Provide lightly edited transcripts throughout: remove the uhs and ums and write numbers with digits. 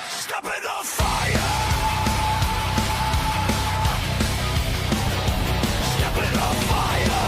Step in the fire. Step in the fire.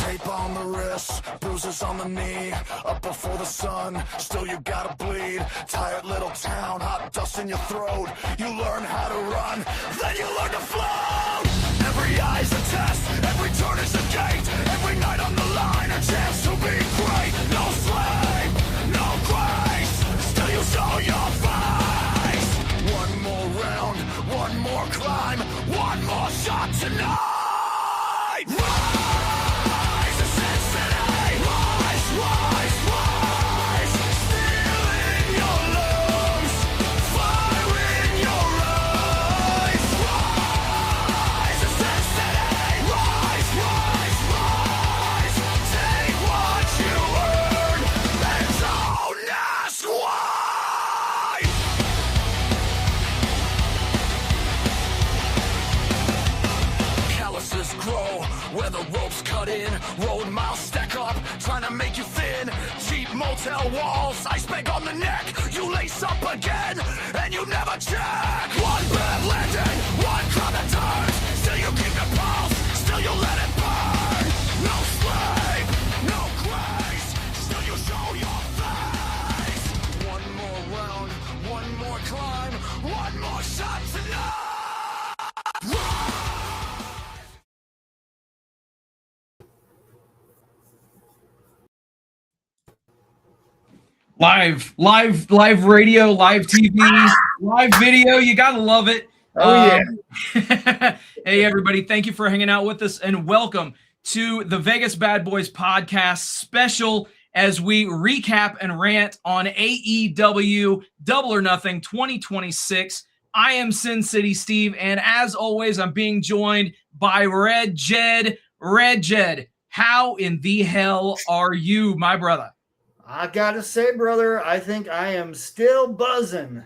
Tape on the wrist, bruises on the knee. Up before the sun, still you gotta bleed. Tired little town, hot dust in your throat. You learn how to run, then you learn to float. Every eye's a test, every turn is a gate. Every night on the line, a chance to be great. No slave, no grace, still you show your face. One more round, one more climb, one more shot tonight. Rise, Cincinnati, rise, rise, rise. Stealing your looms, fire in your eyes. Rise, Cincinnati, rise, rise, rise. Take what you earn and don't ask why. Calluses grow where the ropes cut in. Road miles stack up, trying to make you thin. Cheap motel walls, ice pick on the neck. You lace up again, and you never check. One bad landing, one crowd that turns. Still you keep your pulse, still you let it burn. No slave, no grace, still you show your face. One more round, one more climb, one more shot tonight. Live radio, live TV, live video. You gotta love it. Oh, yeah. Hey, everybody. Thank you for hanging out with us and welcome to the Vegas Bad Boys podcast special as we recap and rant on AEW Double or Nothing 2026. I am Sin City Steve, and as always, I'm being joined by RedJed. RedJed, how in the hell are you, my brother? I gotta say, brother, I think I am still buzzing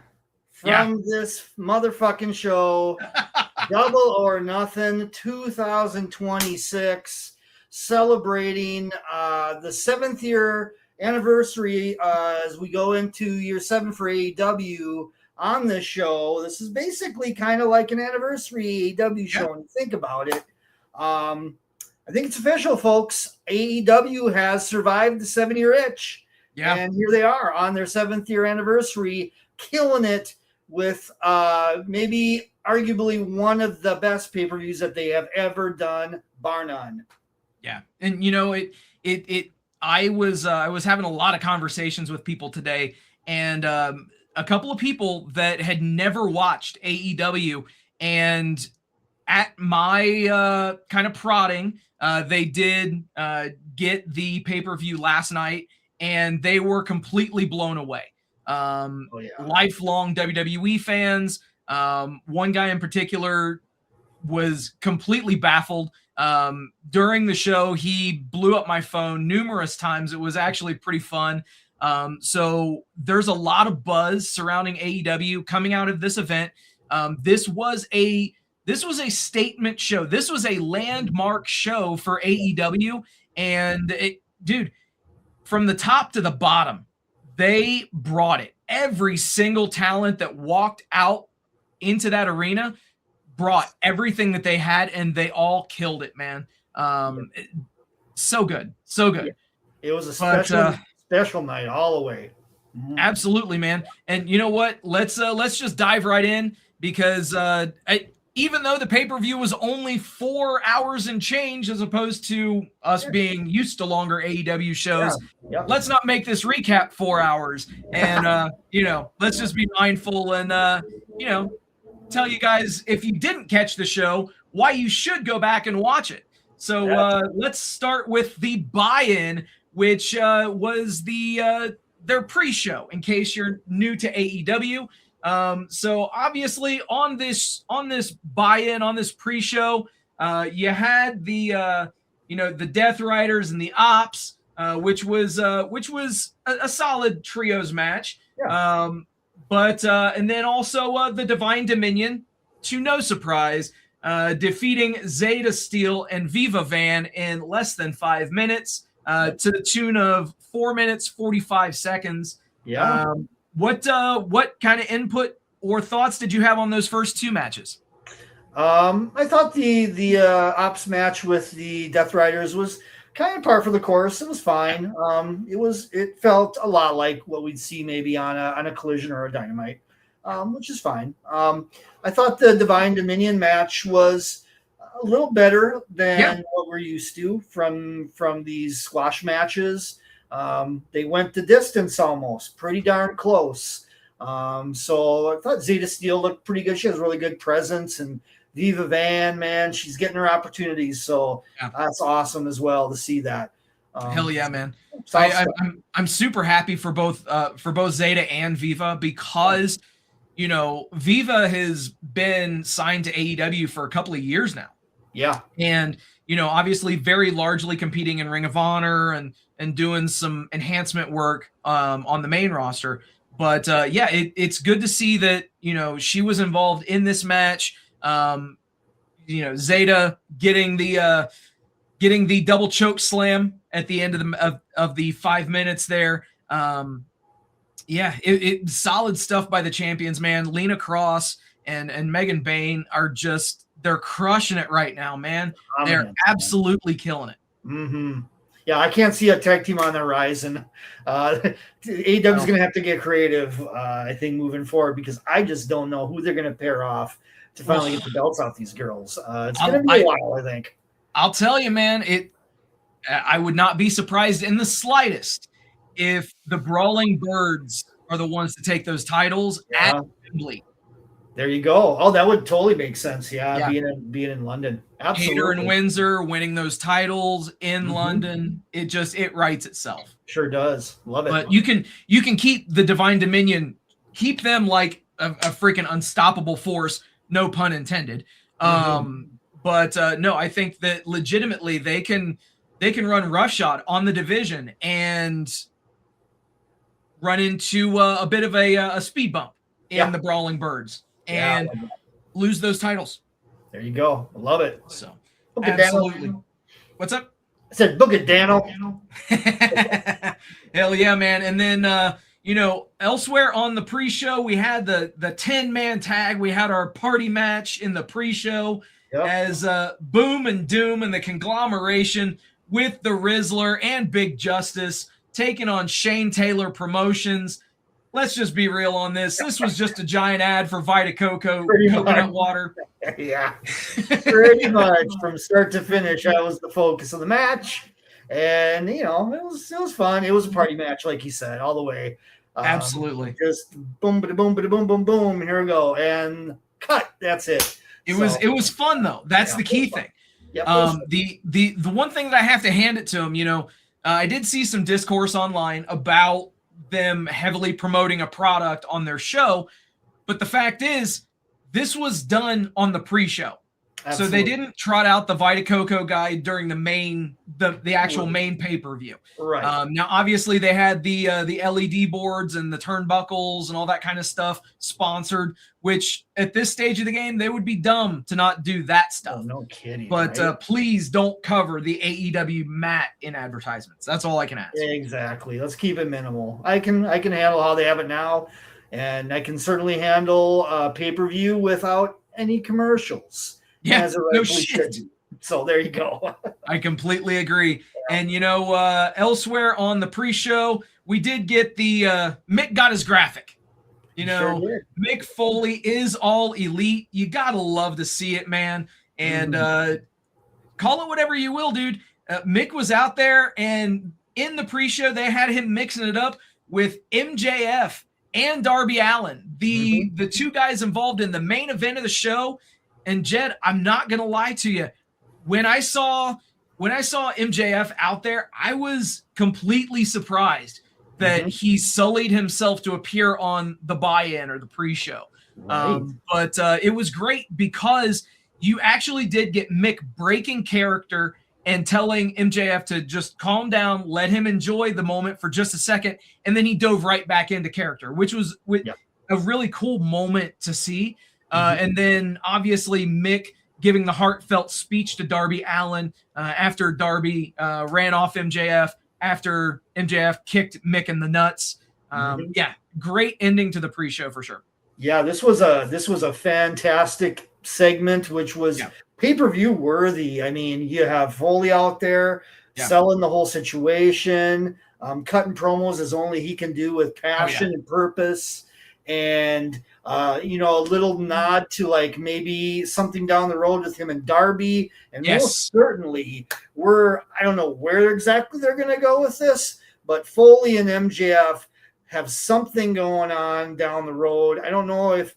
from this motherfucking show. Double or Nothing 2026, celebrating the 7th year anniversary as we go into year 7 for AEW on this show. This is basically kind of like an anniversary AEW show when you think about it. I think it's official, folks. AEW has survived the 7-year itch. Yeah. And here they are on their 7th year anniversary, killing it with maybe arguably one of the best pay-per-views that they have ever done, bar none. Yeah. And you know, I was having a lot of conversations with people today, and a couple of people that had never watched AEW, and at my kind of prodding, they did get the pay-per-view last night, and they were completely blown away. Lifelong WWE fans. One guy in particular was completely baffled. During the show, he blew up my phone numerous times. It was actually pretty fun. So there's a lot of buzz surrounding AEW coming out of this event. This was a statement show. This was a landmark show for AEW, and dude, from the top to the bottom, they brought it. Every single talent that walked out into that arena brought everything that they had, and they all killed it, man. So good. So good. It was a special night all the way. Mm-hmm. Absolutely, man. And you know what? Let's just dive right in, because even though the pay-per-view was only 4 hours and change, as opposed to us being used to longer AEW shows, let's not make this recap 4 hours. And, let's just be mindful and, tell you guys, if you didn't catch the show, why you should go back and watch it. So let's start with the buy-in, which was their pre-show, in case you're new to AEW. So obviously on this buy-in, on this pre-show, you had the Death Riders and the Ops, which was a solid trios match. Yeah. And then also the Divine Dominion, to no surprise, defeating Zeta Steel and Viva Van in less than 5 minutes. to the tune of 4 minutes 45 seconds. Yeah. What kind of input or thoughts did you have on those first two matches? I thought the ops match with the Death Riders was kind of par for the course. It was fine. It felt a lot like what we'd see maybe on a Collision or a Dynamite, which is fine. I thought the Divine Dominion match was a little better than what we're used to from these squash matches. They went the distance almost, pretty darn close. So I thought Zeta Steel looked pretty good. She has really good presence, and Viva Van, man, she's getting her opportunities. So that's awesome as well to see that. Hell yeah, man. I'm super happy for both Zeta and Viva because, Viva has been signed to AEW for a couple of years now. Yeah. And, obviously very largely competing in Ring of Honor and doing some enhancement work on the main roster. But it's good to see that, she was involved in this match. Zeta getting the double choke slam at the end of the 5 minutes there. It solid stuff by the champions, man. Lena Cross and Megan Bain they're crushing it right now, man. They're absolutely killing it. Mm-hmm. Yeah, I can't see a tag team on the horizon. AEW is going to have to get creative, I think, moving forward, because I just don't know who they're going to pair off to finally get the belts off these girls. It's going to be a while, I think. I'll tell you, man, I would not be surprised in the slightest if the Brawling Birds are the ones to take those titles at Wembley. There you go. Oh, that would totally make sense. Yeah. Being in London. Absolutely. Hayter and Windsor winning those titles in London. It writes itself. Sure does. Love it. But you can keep the Divine Dominion, keep them like a freaking unstoppable force, no pun intended. But no, I think that legitimately they can run roughshod on the division and run into a bit of a speed bump in the Brawling Birds and lose those titles. There you go. I love it. So book absolutely. Dano. What's up? I said, book it, Dano. Hell yeah, man. And then elsewhere on the pre-show, we had the 10-man tag. We had our party match in the pre-show as Boom and Doom and the conglomeration with the Rizzler and Big Justice taking on Shane Taylor Promotions. Let's just be real on this. This was just a giant ad for Vita Coco coconut water. Yeah, pretty much from start to finish. That was the focus of the match, and it was fun. It was a party match, like you said, all the way. Absolutely, just boom, boom, boom, boom, boom, boom. Here we go, and cut. That's it. It was fun though. That's the key thing. Yep, the one thing that I have to hand it to them, I did see some discourse online about them heavily promoting a product on their show, but the fact is this was done on the pre-show. Absolutely. So they didn't trot out the Vita Coco guy during the actual main pay-per-view. Right. Now obviously they had the LED boards and the turnbuckles and all that kind of stuff sponsored, which at this stage of the game they would be dumb to not do that stuff. Oh, no kidding. But right? Please don't cover the AEW mat in advertisements. That's all I can ask. Exactly. Let's keep it minimal. I can handle how they have it now, and I can certainly handle pay-per-view without any commercials. Yeah, no shit. So there you go. I completely agree. Yeah. And elsewhere on the pre-show, we did get the Mick got his graphic. Sure Mick Foley is all elite. You gotta love to see it, man. And call it whatever you will, dude. Mick was out there, and in the pre-show, they had him mixing it up with MJF and Darby Allin, the two guys involved in the main event of the show. And Jed, I'm not gonna lie to you. When I saw MJF out there, I was completely surprised that he sullied himself to appear on the buy-in or the pre-show. Right. But it was great because you actually did get Mick breaking character and telling MJF to just calm down, let him enjoy the moment for just a second, and then he dove right back into character, which was a really cool moment to see. And then obviously Mick giving the heartfelt speech to Darby Allin after Darby ran off MJF. after MJF kicked Mick in the nuts. Yeah, great ending to the pre-show for sure. Yeah, this was a fantastic segment, which was pay-per-view worthy. I mean, you have Foley out there selling the whole situation, cutting promos as only he can do with passion and purpose, and a little nod to like maybe something down the road with him and Darby. And most certainly, I don't know where exactly they're going to go with this, but Foley and MJF have something going on down the road. I don't know if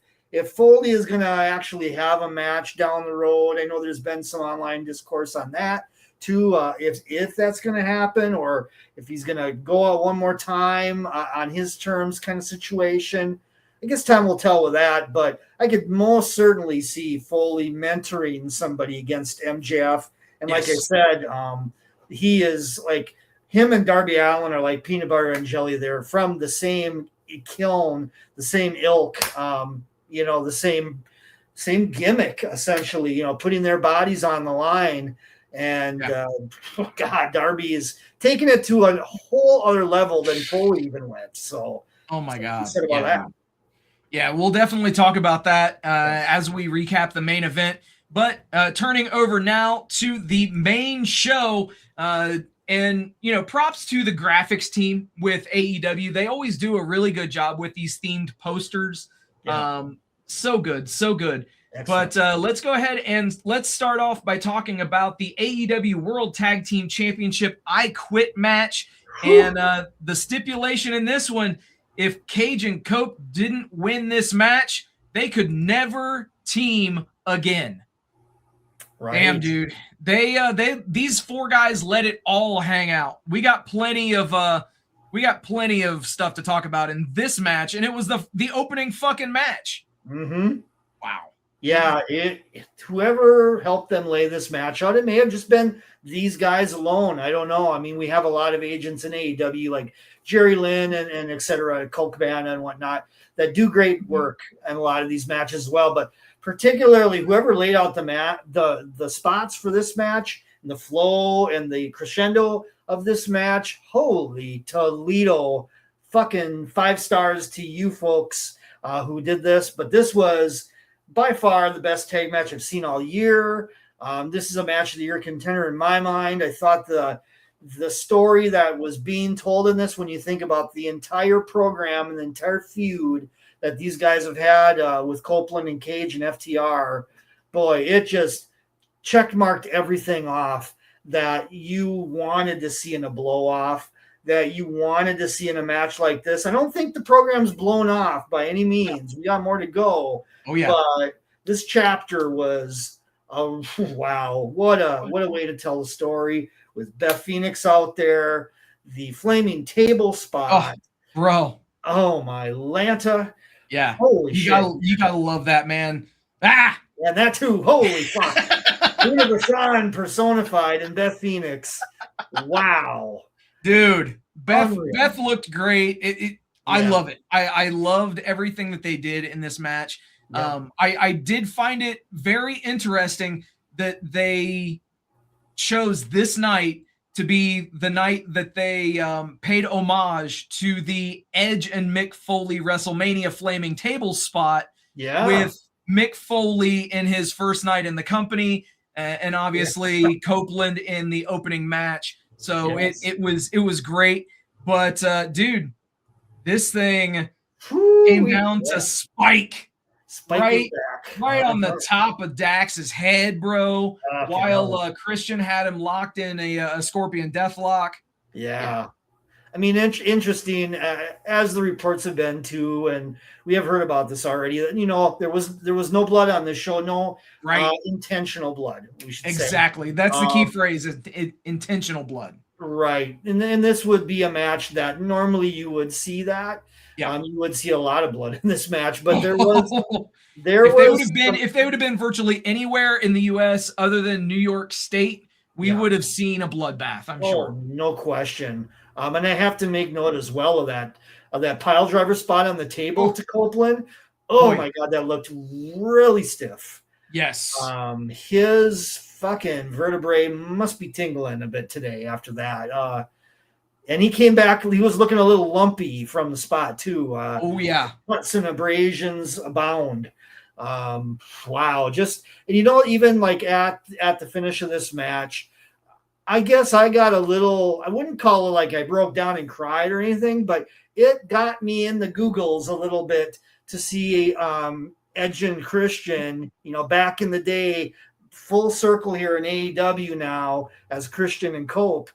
Foley is going to actually have a match down the road. I know there's been some online discourse on that too, if that's going to happen, or if he's going to go out one more time on his terms kind of situation. I guess time will tell with that, but I could most certainly see Foley mentoring somebody against MJF. And like I said, he is like, him and Darby Allin are like peanut butter and jelly. They're from the same kiln, the same ilk, the same gimmick, essentially, putting their bodies on the line. And God, Darby is taking it to a whole other level than Foley even went. So, oh my God. Said about that. Yeah, we'll definitely talk about that as we recap the main event. But turning over now to the main show, and, props to the graphics team with AEW. They always do a really good job with these themed posters. Yeah. So good. Excellent. But let's go ahead and let's start off by talking about the AEW World Tag Team Championship I Quit match. And the stipulation in this one, if Cage and Cope didn't win this match, they could never team again. Right. Damn, dude. These four guys let it all hang out. We got plenty of stuff to talk about in this match, and it was the opening fucking match. Mm-hmm. Wow. Yeah, whoever helped them lay this match out, it may have just been these guys alone. I don't know. I mean, we have a lot of agents in AEW like Jerry Lynn and et cetera, Colt Cabana and whatnot that do great work in a lot of these matches as well. But particularly whoever laid out the spots for this match and the flow and the crescendo of this match, holy Toledo, fucking 5 stars to you folks who did this. But this was by far the best tag match I've seen all year. This is a match of the year contender in my mind. I thought the story that was being told in this, when you think about the entire program and the entire feud that these guys have had with Copeland and Cage and FTR, boy, it just checkmarked everything off that you wanted to see in a blow-off, that you wanted to see in a match like this. I don't think the program's blown off by any means. We got more to go. Oh, yeah. But this chapter was, wow, what a way to tell the story with Beth Phoenix out there, the flaming table spot. Oh, bro. Oh, my Lanta. Yeah. Holy shit. You gotta love that, man. Ah! Yeah, that too. Holy fuck. Luna Vachon personified in Beth Phoenix. Wow. Dude, Beth looked great. I love it. I loved everything that they did in this match. Yeah. I did find it very interesting that they chose this night to be the night that they paid homage to the Edge and Mick Foley WrestleMania Flaming Table spot with Mick Foley in his first night in the company, and obviously Copeland in the opening match. So it was great. But dude, this thing came down to Spike right on the top of Dax's head, bro. While Christian had him locked in a Scorpion Deathlock. Yeah. I mean, interesting as the reports have been too, and we have heard about this already. You know, there was no blood on this show, no intentional blood. We should exactly. Say. That's the key phrase: intentional blood. Right, and this would be a match that normally you would see that. Yeah, you would see a lot of blood in this match, but if they would have been virtually anywhere in the U.S. other than New York State, we would have seen a bloodbath. I'm sure, no question. And I have to make note as well of that pile driver spot on the table to Copeland. Oh my God, that looked really stiff. Yes. His fucking vertebrae must be tingling a bit today after that. And he came back. He was looking a little lumpy from the spot too. Oh yeah, cuts and abrasions abound. Wow, just and even like at the finish of this match, I guess I got a little. I wouldn't call it like I broke down and cried or anything, but it got me in the Googles a little bit to see Edge and Christian. Back in the day, full circle here in AEW now as Christian and Cope.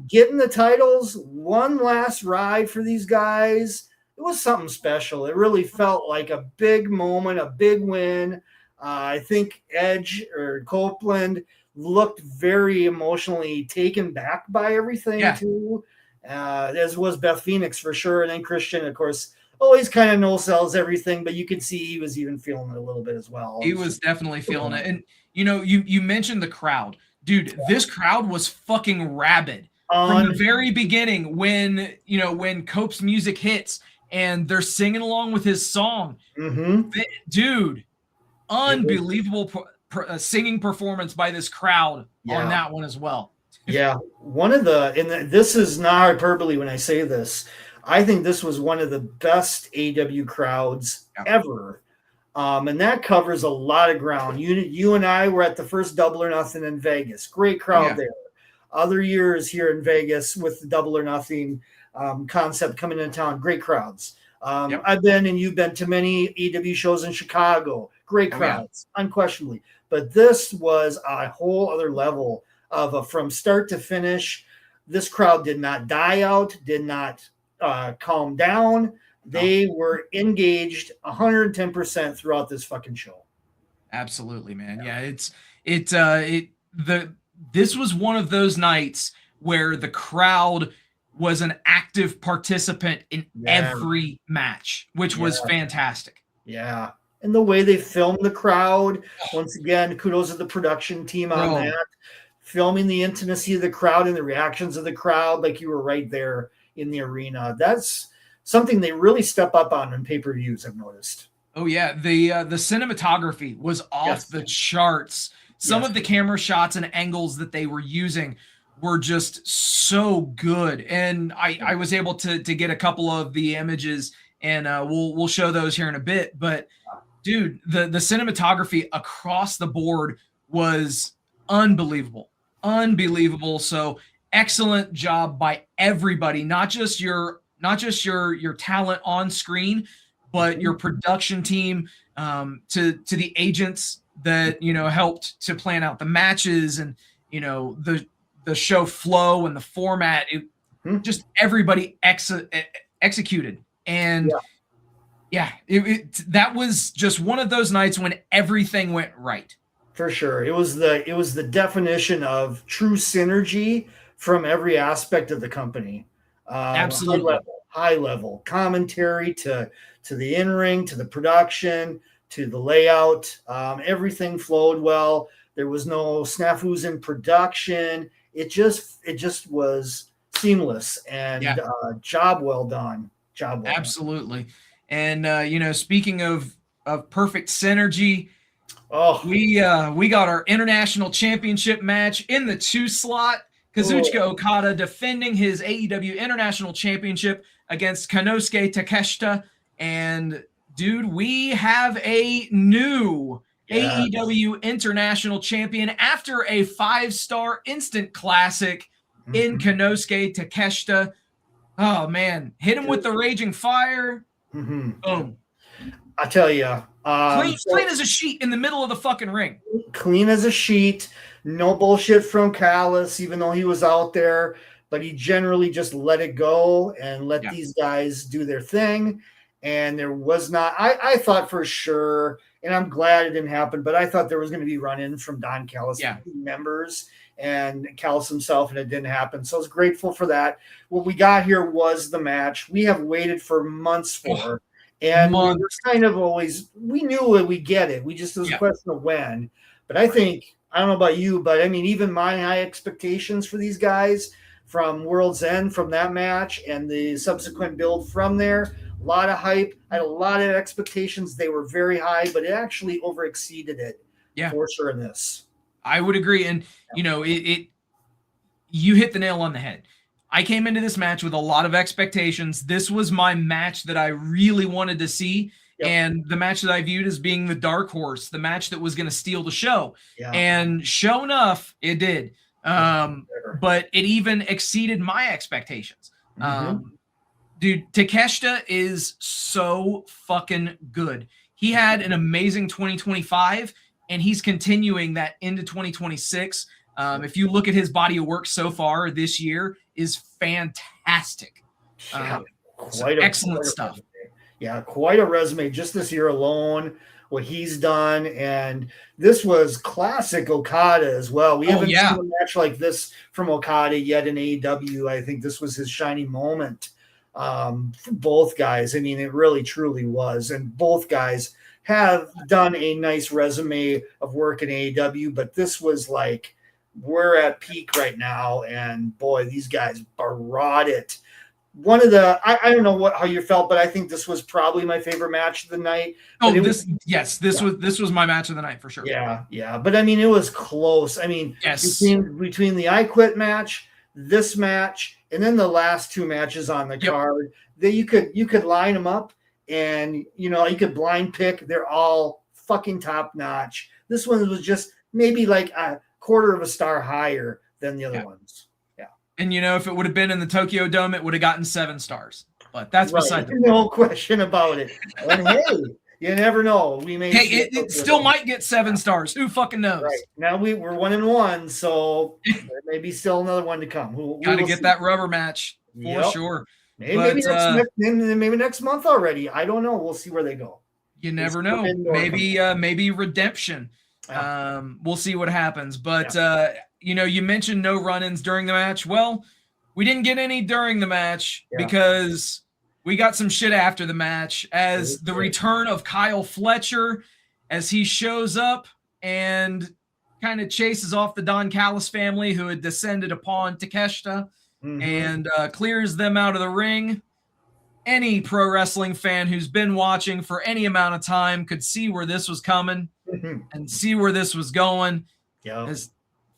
Getting the titles, one last ride for these guys. It was something special. It really felt like a big moment, a big win. I think Edge or Copeland looked very emotionally taken back by everything too, as was Beth Phoenix for sure. And then Christian, of course, always kind of no-sells everything, but you could see he was even feeling it a little bit as well. He was definitely feeling it. And, you mentioned the crowd. Dude, this crowd was fucking rabid from the very beginning when Cope's music hits and they're singing along with his song. Dude, unbelievable singing performance by this crowd on that one as well. Yeah, this is not hyperbole when I say this. I think this was one of the best AEW crowds ever. And that covers a lot of ground. You and I were at the first Double or Nothing in Vegas. Great crowd there. Other years here in Vegas with the Double or Nothing concept coming into town. Great crowds. I've been and you've been to many AEW shows in Chicago. Great crowds, unquestionably. But this was a whole other level of from start to finish. This crowd did not die out, did not calm down. They were engaged 110% throughout this fucking show. Absolutely, man. This was one of those nights where the crowd was an active participant in every match, which was fantastic. Yeah. And the way they filmed the crowd, once again, kudos to the production team on that. Filming the intimacy of the crowd and the reactions of the crowd like you were right there in the arena. That's something they really step up on in pay-per-views, I've noticed. Oh, yeah. The cinematography was off the charts. Some of the camera shots and angles that they were using were just so good. And I was able to get a couple of the images, and we'll show those here in a bit. But, dude, the cinematography across the board was unbelievable. Unbelievable. So excellent job by everybody, not just your talent on screen, but your production team, to the agents that helped to plan out the matches and the show flow and the format. Just everybody executed, and that was just one of those nights when everything went right. For sure, it was the definition of true synergy from every aspect of the company. Absolutely. High level commentary to the in-ring, to the production, to the layout. Everything flowed well. There was no snafus in production. It just was seamless and job well done. Absolutely. And speaking of perfect synergy, we got our international championship match in the 2 slot. Kazuchika Okada defending his AEW International Championship against Konosuke Takeshita. And, dude, we have a new AEW International Champion after a 5-star instant classic in Konosuke Takeshita. Oh, man. Hit him with the Raging Fire. Boom. I tell you. Clean as a sheet in the middle of the fucking ring. Clean as a sheet. No bullshit from Callis, even though he was out there. But he generally just let it go and let these guys do their thing. And there was not – I thought for sure, and I'm glad it didn't happen, but I thought there was going to be run-ins from Don Callis members and Callis himself, and it didn't happen. So I was grateful for that. What we got here was the match we have waited for months for. And we were kind of always – we knew it, we get it. We just – it was a question of when. But I think – I don't know about you, but I mean, even my high expectations for these guys from World's End, from that match, and the subsequent build from there, a lot of hype. I had a lot of expectations. They were very high, but it actually overexceeded it for sure in this. I would agree. And, you hit the nail on the head. I came into this match with a lot of expectations. This was my match that I really wanted to see. Yep. And the match that I viewed as being the dark horse, the match that was going to steal the show. Yeah. And sure enough, it did. But it even exceeded my expectations. Dude, Takeshita is so fucking good. He had an amazing 2025, and he's continuing that into 2026. If you look at his body of work so far this year, is fantastic. Excellent stuff. Yeah, quite a resume just this year alone, what he's done. And this was classic Okada as well. We haven't seen a match like this from Okada yet in AEW. I think this was his shining moment for both guys. I mean, it really, truly was. And both guys have done a nice resume of work in AEW, but this was like, we're at peak right now. And boy, these guys brought it. One of the, I don't know how you felt, but I think this was probably my favorite match of the night. This was my match of the night for sure. Yeah. But I mean, it was close. I mean, between the I Quit match, this match, and then the last two matches on the card, that you could line them up, and you could blind pick. They're all fucking top notch. This one was just maybe like a quarter of a star higher than the other ones. And if it would have been in the Tokyo Dome, it would have gotten 7 stars. But that's beside the point. No question about it. And hey, you never know. We may. Hey, it still might get 7 stars. Who fucking knows? Right. Now we're 1-1, so there may be still another one to come. Got to get that rubber match for sure. Maybe next month already. I don't know. We'll see where they go. You never know. Maybe redemption. We'll see what happens. But you mentioned no run-ins during the match. Well, we didn't get any during the match because we got some shit after the match as the return of Kyle Fletcher, as he shows up and kind of chases off the Don Callis family who had descended upon Takeshita and clears them out of the ring. Any pro wrestling fan who's been watching for any amount of time could see where this was coming and see where this was going. As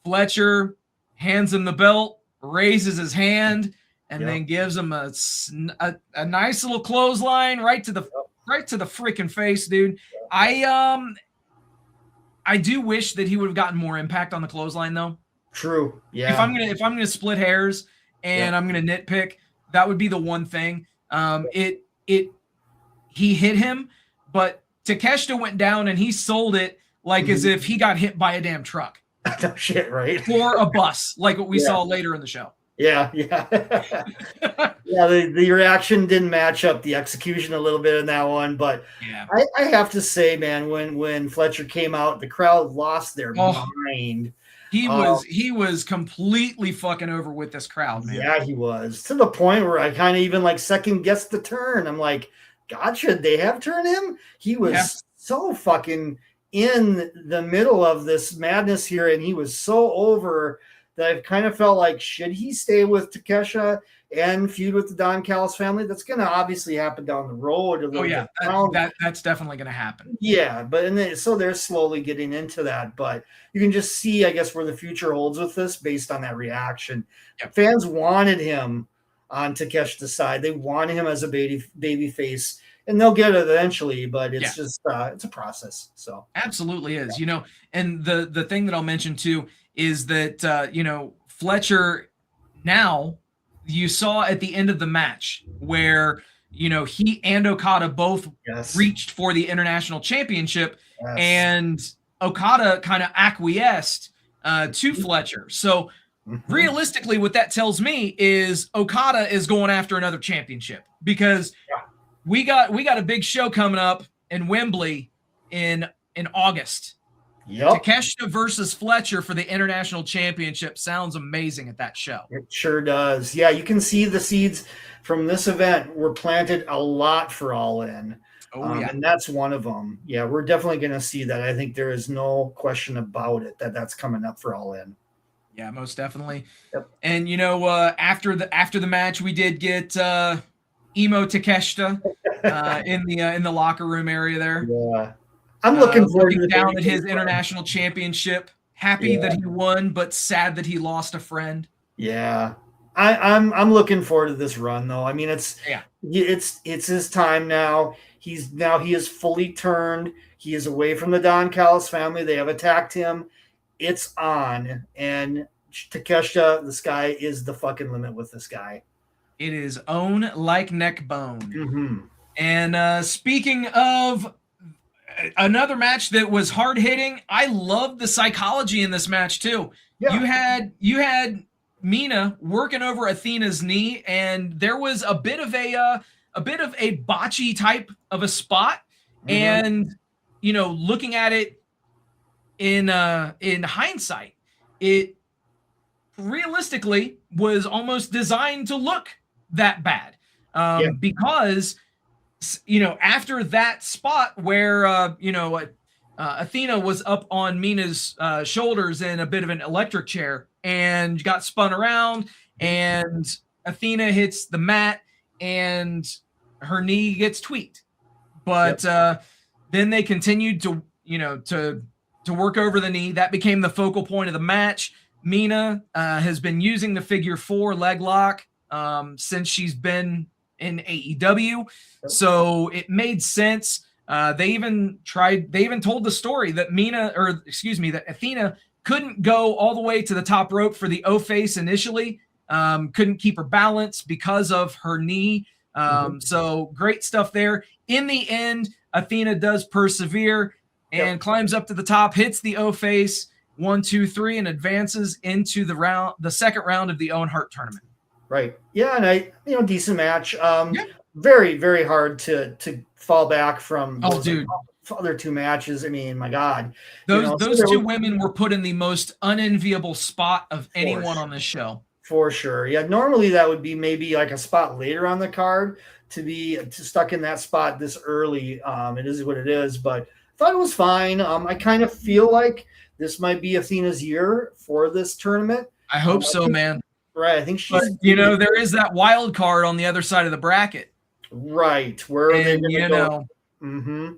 Fletcher hands him the belt, raises his hand, and then gives him a nice little clothesline right to the freaking face, dude. I do wish that he would have gotten more impact on the clothesline, though. True. Yeah. If I'm gonna split hairs and I'm gonna nitpick, that would be the one thing. He hit him, but Takeshita went down and he sold it like as if he got hit by a damn truck. No shit, right? Or a bus, like what we saw later in the show. Yeah. The reaction didn't match up the execution a little bit in that one, but I have to say, man, when Fletcher came out, the crowd lost their mind. He was completely fucking over with this crowd, man. Yeah, he was, to the point where I kind of even like second guessed the turn. I'm like, God, should they have turned him? He was so fucking in the middle of this madness here, and he was so over that I've kind of felt like, should he stay with Takeshita and feud with the Don Callis family? That's going to obviously happen down the road. That's definitely going to happen. Yeah, but so they're slowly getting into that, but you can just see, I guess, where the future holds with this based on that reaction. Fans wanted him on Takeshita's side. They wanted him as a baby face. And they'll get it eventually, but it's just it's a process. So absolutely is, and the thing that I'll mention too is that Fletcher, now you saw at the end of the match where he and Okada both reached for the international championship, and Okada kind of acquiesced to Fletcher. So realistically, what that tells me is Okada is going after another championship, because we got a big show coming up in Wembley in August. Takeshita versus Fletcher for the international championship sounds amazing at that show. It sure does. Yeah, you can see the seeds from this event were planted a lot for All In. And that's one of them. Yeah, we're definitely going to see that. I think there is no question about it that's coming up for All In. Yeah, most definitely. And after the match, we did get emo Takeshita in the locker room area there. Yeah, I'm looking forward to down at his international championship. Happy that he won, but sad that he lost a friend. Yeah, I'm looking forward to this run though. I mean, it's his time now. He is fully turned. He is away from the Don Callis family. They have attacked him. It's on. And Takeshita, the sky is the fucking limit with this guy. It is own like neck bone. Mm-hmm. And speaking of another match that was hard hitting, I loved the psychology in this match too. Yeah. You had Mina working over Athena's knee, and there was a bit of a botchy type of a spot. Mm-hmm. And looking at it in hindsight, it realistically was almost designed to look that bad, because after that spot where Athena was up on Mina's shoulders in a bit of an electric chair and got spun around, and Athena hits the mat and her knee gets tweaked. But then they continued to work over the knee. That became the focal point of the match. Mina has been using the figure 4 leg lock since she's been in AEW. So it made sense. They even told the story that that Athena couldn't go all the way to the top rope for the O-face initially. Couldn't keep her balance because of her knee. So great stuff there. In the end, Athena does persevere and climbs up to the top, hits the O-face, 1, 2, 3, and advances into the second round of the Owen Hart tournament. Right. Yeah, and decent match. Very, very hard to fall back from those other two matches. I mean, my God. Those two women were put in the most unenviable spot of anyone on this show. For sure. Yeah, normally that would be maybe like a spot later on the card to be stuck in that spot this early. It is what it is, but I thought it was fine. I kind of feel like this might be Athena's year for this tournament. I hope so, man. Right. I think she's. But, there is that wild card on the other side of the bracket. Right. Where are they going to go? Mm-hmm.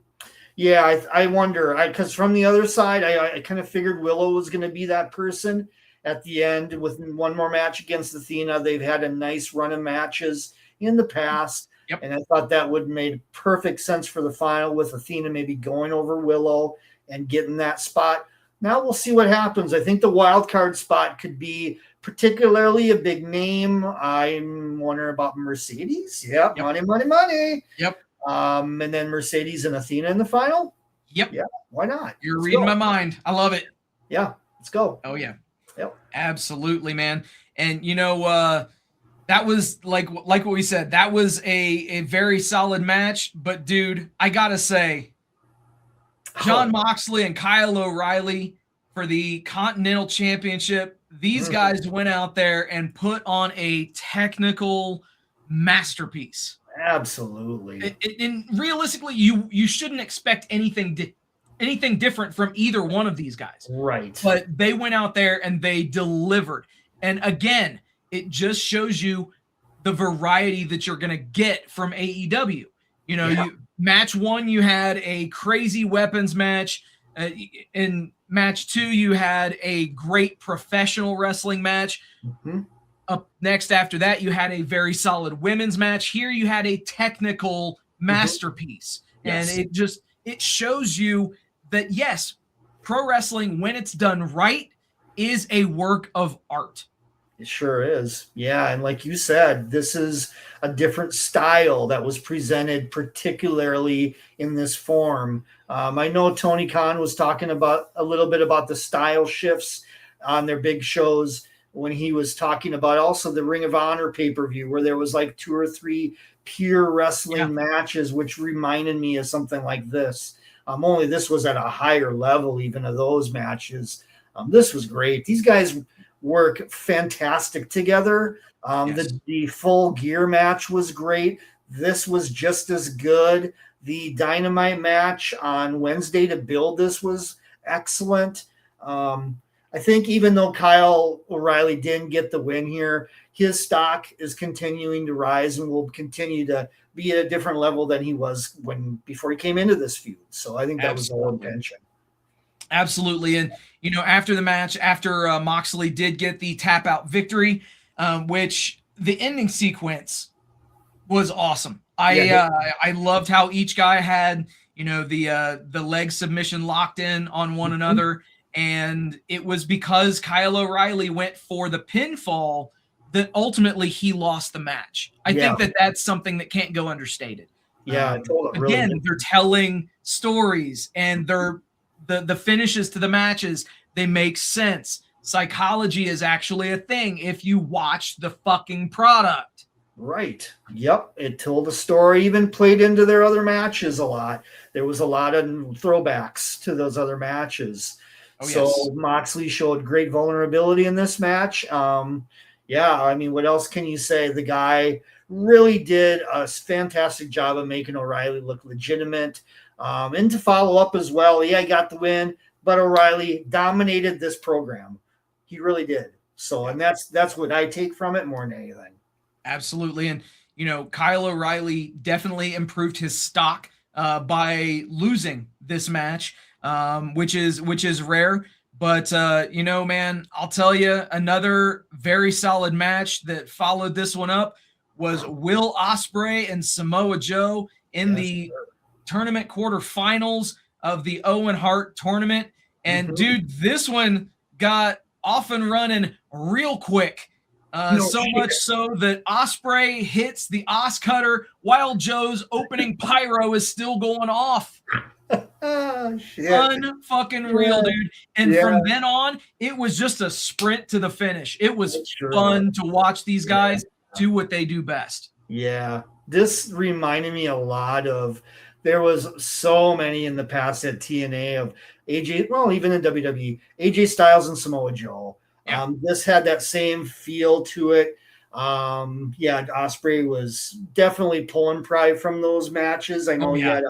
Yeah, I wonder. Because from the other side, I kind of figured Willow was going to be that person at the end with one more match against Athena. They've had a nice run of matches in the past. Yep. And I thought that would make perfect sense for the final with Athena maybe going over Willow and getting that spot. Now we'll see what happens. I think the wild card spot could be particularly a big name. I'm wondering about Mercedes. Yep. Money. Yep. And then Mercedes and Athena in the final. Yep. Yeah. Why not? You're reading my mind. I love it. Yeah. Let's go. Oh yeah. Yep. Absolutely, man. And that was like what we said. That was a very solid match. But dude, I gotta say, Jon Moxley and Kyle O'Reilly for the Continental Championship. These guys went out there and put on a technical masterpiece. Absolutely. And realistically, you shouldn't expect anything different from either one of these guys. Right. But they went out there and they delivered. And again, it just shows you the variety that you're going to get from AEW. Match 1, you had a crazy weapons match. In match 2, you had a great professional wrestling match. Mm-hmm. Up next after that, you had a very solid women's match. Here you had a technical masterpiece. Yes. And it shows you that, yes, pro wrestling, when it's done right, is a work of art. It sure is. Yeah. And like you said, this is a different style that was presented particularly in this form. I know Tony Khan was talking about a little bit about the style shifts on their big shows when he was talking about also the Ring of Honor pay-per-view where there was like 2 or 3 pure wrestling matches, which reminded me of something like this. Only this was at a higher level even of those matches. This was great. These guys work fantastic together. The full gear match was great. This was just as good. The Dynamite match on Wednesday to build this was excellent. I think even though Kyle O'Reilly didn't get the win here, his stock is continuing to rise and will continue to be at a different level than he was before he came into this feud. So I think that was the whole intention. Absolutely. And, after the match, after Moxley did get the tap out victory, which the ending sequence was awesome. I loved how each guy had, the leg submission locked in on one another, and it was because Kyle O'Reilly went for the pinfall that ultimately he lost the match. I think that that's something that can't go understated. Yeah, again, they're telling stories, and the finishes to the matches, they make sense. Psychology is actually a thing if you watch the fucking product. Right. Yep. It told the story, even played into their other matches a lot. There was a lot of throwbacks to those other matches. Moxley showed great vulnerability in this match. I mean, what else can you say? The guy really did a fantastic job of making O'Reilly look legitimate. And to follow up as well, he got the win, but O'Reilly dominated this program. He really did. So, and that's what I take from it more than anything. Absolutely. And, Kyle O'Reilly definitely improved his stock by losing this match, which is rare. But, man, I'll tell you, another very solid match that followed this one up was Will Ospreay and Samoa Joe in the tournament quarterfinals of the Owen Hart tournament. And, dude, this one got off and running real quick. Much so that Ospreay hits the Os Cutter while Joe's opening pyro is still going off. Unfucking real, dude. And from then on, it was just a sprint to the finish. It was fun to watch these guys do what they do best. Yeah. This reminded me a lot of, there was so many in the past at TNA of AJ, well, even in WWE, AJ Styles and Samoa Joe. Yeah. This had that same feel to it. Ospreay was definitely pulling pride from those matches. I know he had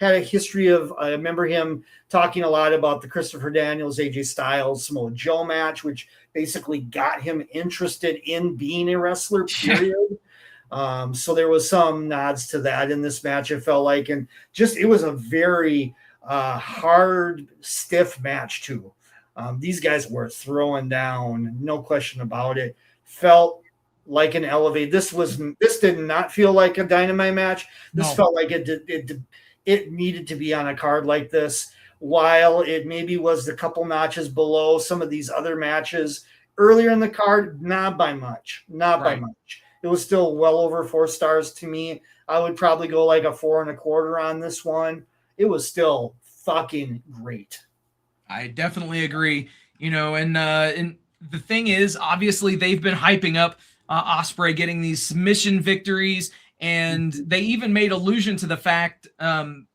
a history of, I remember him talking a lot about the Christopher Daniels, AJ Styles, Samoa Joe match, which basically got him interested in being a wrestler, period. So there was some nods to that in this match, it felt like. And just, it was a very hard, stiff match, too. These guys were throwing down, no question about it. Felt like an elevate. This did not feel like a Dynamite match. This felt like it needed to be on a card like this. While it maybe was a couple notches below some of these other matches earlier in the card, not by much. By much. It was still well over 4 stars to me. I would probably go like a 4.25 on this one. It was still fucking great. I definitely agree. And the thing is, obviously, they've been hyping up Ospreay getting these submission victories, and they even made allusion to the fact on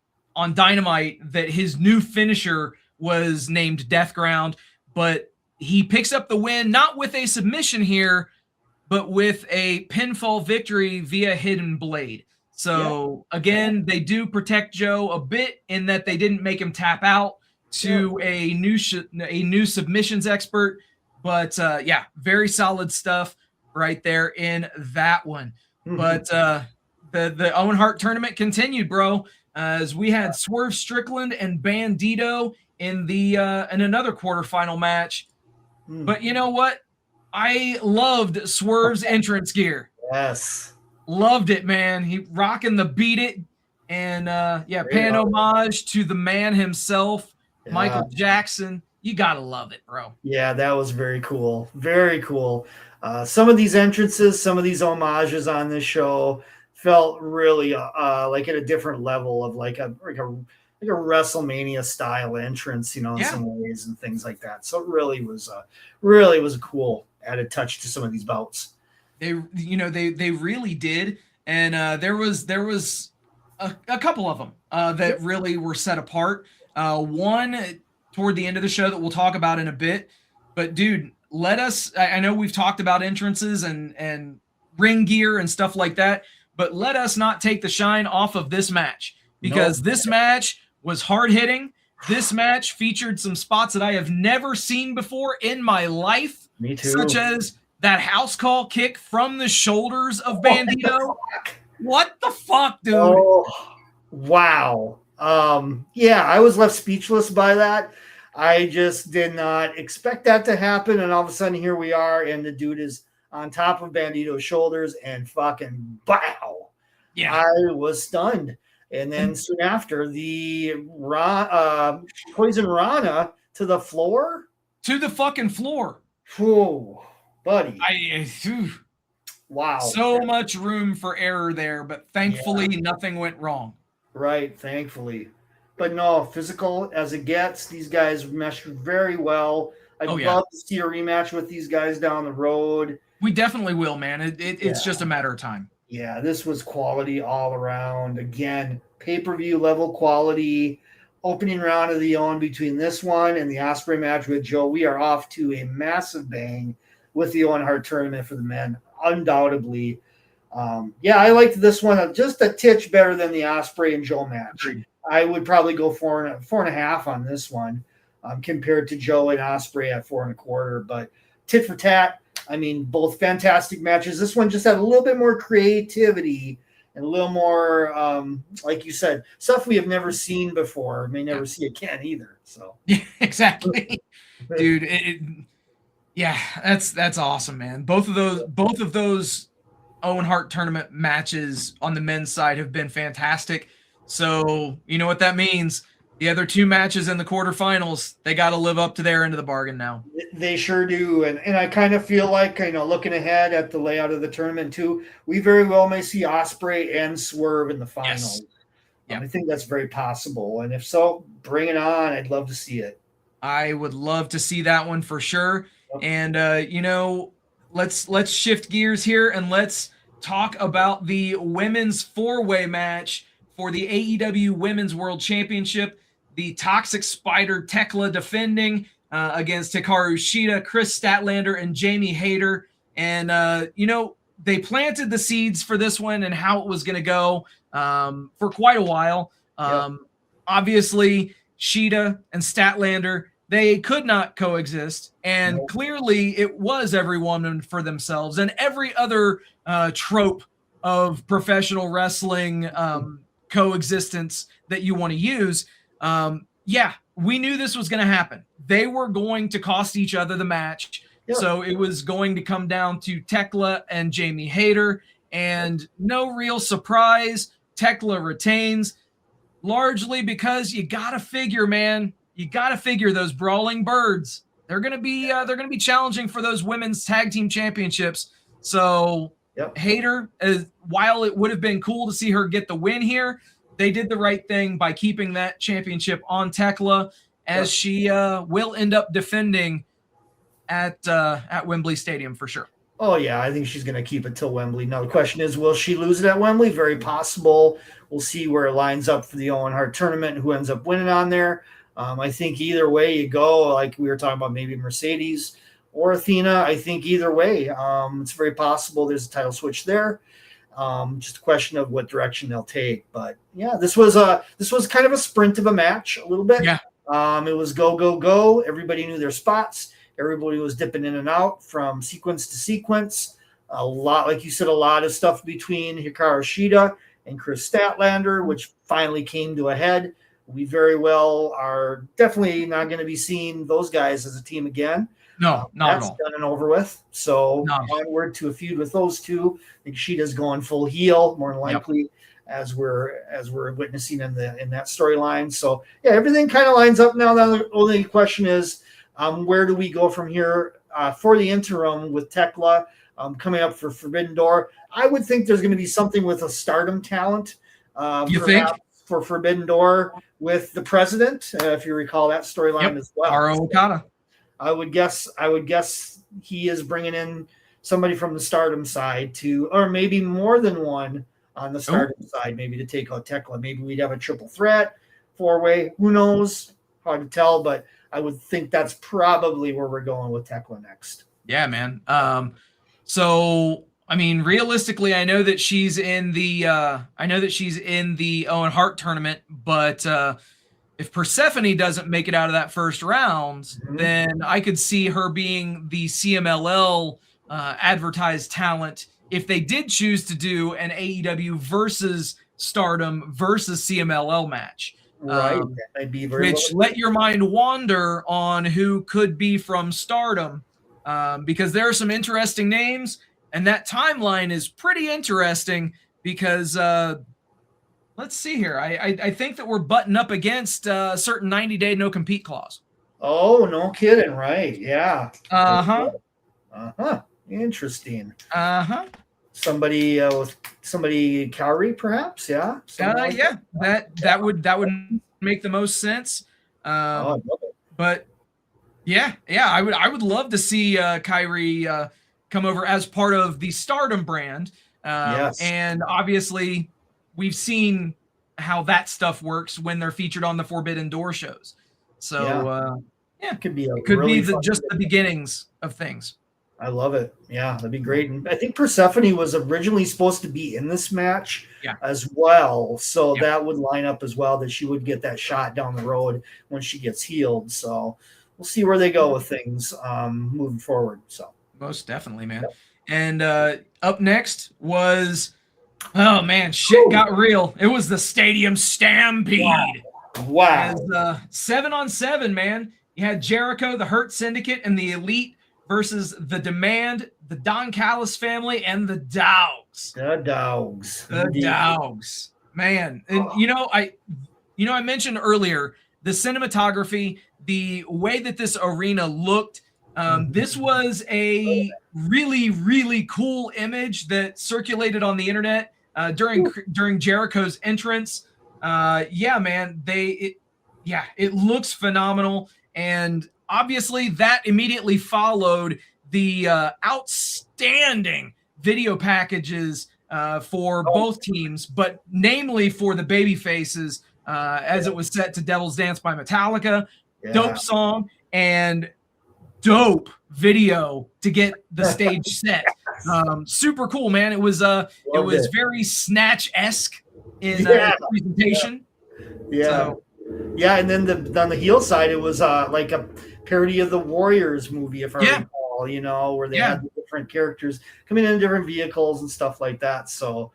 Dynamite that his new finisher was named Death Ground, but he picks up the win not with a submission here, but with a pinfall victory via Hidden Blade. So again, they do protect Joe a bit in that they didn't make him tap out to a new submissions expert, but very solid stuff right there in that one. But the Owen Hart tournament continued, bro, as we had Swerve Strickland and Bandito in another quarterfinal match. But you know what? I loved Swerve's entrance gear. Yes, loved it, man. He rocking the Beat It, and paying homage to the man himself. Michael Jackson, you gotta love it, bro. Yeah, that was very cool. Very cool. Some of these entrances, some of these homages on this show felt really like at a different level of like a WrestleMania style entrance, in some ways and things like that. So it really was a cool added touch to some of these bouts. They really did, and there was a couple of them that really were set apart. One toward the end of the show that we'll talk about in a bit, but dude, I know we've talked about entrances and ring gear and stuff like that, but let us not take the shine off of this match, because this match was hard hitting. This match featured some spots that I have never seen before in my life. Me too. Such as that house call kick from the shoulders of Bandito. What the fuck, dude? Oh, wow. I was left speechless by that. I just did not expect that to happen, and all of a sudden here we are, and the dude is on top of Bandito's shoulders, and fucking bow. Yeah. I was stunned. And then soon after, the Poison Rana to the floor. To the fucking floor. Whoa, buddy. Wow. So much room for error there, but thankfully nothing went wrong. Right, thankfully. But no, physical as it gets, these guys meshed very well. I'd love to see a rematch with these guys down the road. We definitely will, man. It's just a matter of time. Yeah, this was quality all around. Again, pay-per-view level quality. Opening round of the Owen between this one and the Ospreay match with Joe. We are off to a massive bang with the Owen Hart tournament for the men, undoubtedly. I liked this one just a titch better than the Ospreay and Joe match. I would probably go 4.5 on this one compared to Joe and Ospreay at 4.25. But tit for tat, I mean, both fantastic matches. This one just had a little bit more creativity and a little more, like you said, stuff we have never seen before. May never see again either. So yeah, exactly, dude. That's awesome, man. Both of those Owen Hart tournament matches on the men's side have been fantastic. So you know what that means. The other two matches in the quarterfinals, they got to live up to their end of the bargain now. They sure do. And I kind of feel like, looking ahead at the layout of the tournament too, we very well may see Ospreay and Swerve in the finals. Yes. I think that's very possible. And if so, bring it on. I'd love to see it. I would love to see that one for sure. Yep. And, let's shift gears here and let's talk about the women's four-way match for the AEW Women's World Championship. The Toxic Spider Tekla defending against Hikaru Shida, Chris Statlander, and Jamie Hayter. And, they planted the seeds for this one and how it was going to go for quite a while. Obviously, Shida and Statlander, they could not coexist. And clearly it was every woman for themselves and every other trope of professional wrestling coexistence that you want to use. We knew this was going to happen. They were going to cost each other the match. Yeah. So it was going to come down to Tekla and Jamie Hayter, and no real surprise. Tekla retains largely because you got to figure, man, those brawling birds. They're going to be challenging for those women's tag team championships. So Hayter, while it would have been cool to see her get the win here, they did the right thing by keeping that championship on Tekla, as she will end up defending at Wembley Stadium for sure. Oh, yeah, I think she's going to keep it till Wembley. Now, the question is, will she lose it at Wembley? Very possible. We'll see where it lines up for the Owen Hart tournament and who ends up winning on there. I think either way you go, like we were talking about maybe Mercedes or Athena, I think either way, it's very possible there's a title switch there. Just a question of what direction they'll take. But yeah, this was kind of a sprint of a match a little bit. Yeah. It was go, go, go. Everybody knew their spots. Everybody was dipping in and out from sequence to sequence. A lot, like you said, a lot of stuff between Hikaru Shida and Chris Statlander, which finally came to a head. We very well are definitely not going to be seeing those guys as a team again. No, not at all. That's done and over with. So onward to a feud with those two. I think Shida's going full heel, more than likely, as we're witnessing in that storyline. So yeah, everything kind of lines up now. The only question is, where do we go from here for the interim with Tekla coming up for Forbidden Door? I would think there's going to be something with a Stardom talent. You think? For Forbidden Door with the president, if you recall that storyline as well. Aro Okada. I would guess he is bringing in somebody from the Stardom side or maybe more than one on the Stardom side, maybe to take out Tekla. Maybe we'd have a triple threat, 4-way. Who knows? Hard to tell, but I would think that's probably where we're going with Tekla next. Yeah, man. So I mean, realistically, I know that she's in the Owen Hart tournament, but if Persephone doesn't make it out of that first round, then I could see her being the CMLL advertised talent if they did choose to do an AEW versus Stardom versus CMLL match. Right. That'd be very let your mind wander on who could be from Stardom because there are some interesting names, and that timeline is pretty interesting because let's see here. I think that we're butting up against a certain 90-day no-compete clause. Oh, no kidding, right? Yeah. Interesting. Somebody Cowrie, perhaps, yeah. Yeah. That would make the most sense. But yeah, I would love to see Kyrie come over as part of the Stardom brand. Yes. And obviously, we've seen how that stuff works when they're featured on the Forbidden Door shows. So it could be just the beginnings of things. I love it. Yeah, that'd be great. And I think Persephone was originally supposed to be in this match as well. So that would line up as well, that she would get that shot down the road when she gets healed. So we'll see where they go with things moving forward. So most definitely, man. Yep. And up next was, oh man, shit got real. It was the Stadium Stampede. Wow. As 7-on-7, man. You had Jericho, the Hurt Syndicate, and the Elite versus the Demand, the Don Callis family, and the Dogs. The Dogs. Man. And I mentioned earlier the cinematography, the way that this arena looked. This was a really, really cool image that circulated on the internet during Jericho's entrance. It looks phenomenal. And obviously that immediately followed the outstanding video packages for both teams, but namely for the baby faces, as it was set to Devil's Dance by Metallica. Dope song and dope video to get the stage set. Super cool, man. It was very Snatch-esque in presentation. And then on the heel side, it was like a parody of the Warriors movie, if I recall, where they had the different characters coming in different vehicles and stuff like that. So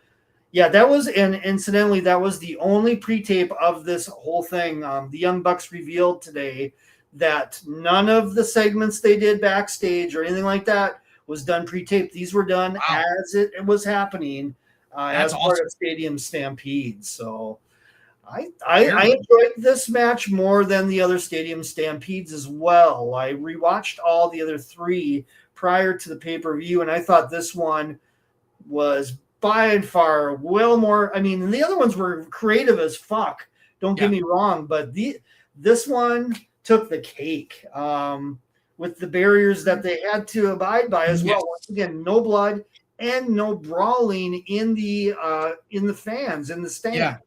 that was, and incidentally, that was the only pre-tape of this whole thing. The Young Bucks revealed today that none of the segments they did backstage or anything like that was done pre-tape. These were done as it was happening as part of Stadium Stampede. So I enjoyed this match more than the other Stadium Stampedes as well. I rewatched all the other three prior to the pay-per-view, and I thought this one was by and far well more. I mean, the other ones were creative as fuck. Don't get me wrong, but this one took the cake with the barriers that they had to abide by as well. Once again, no blood and no brawling in the fans in the stands. Yeah.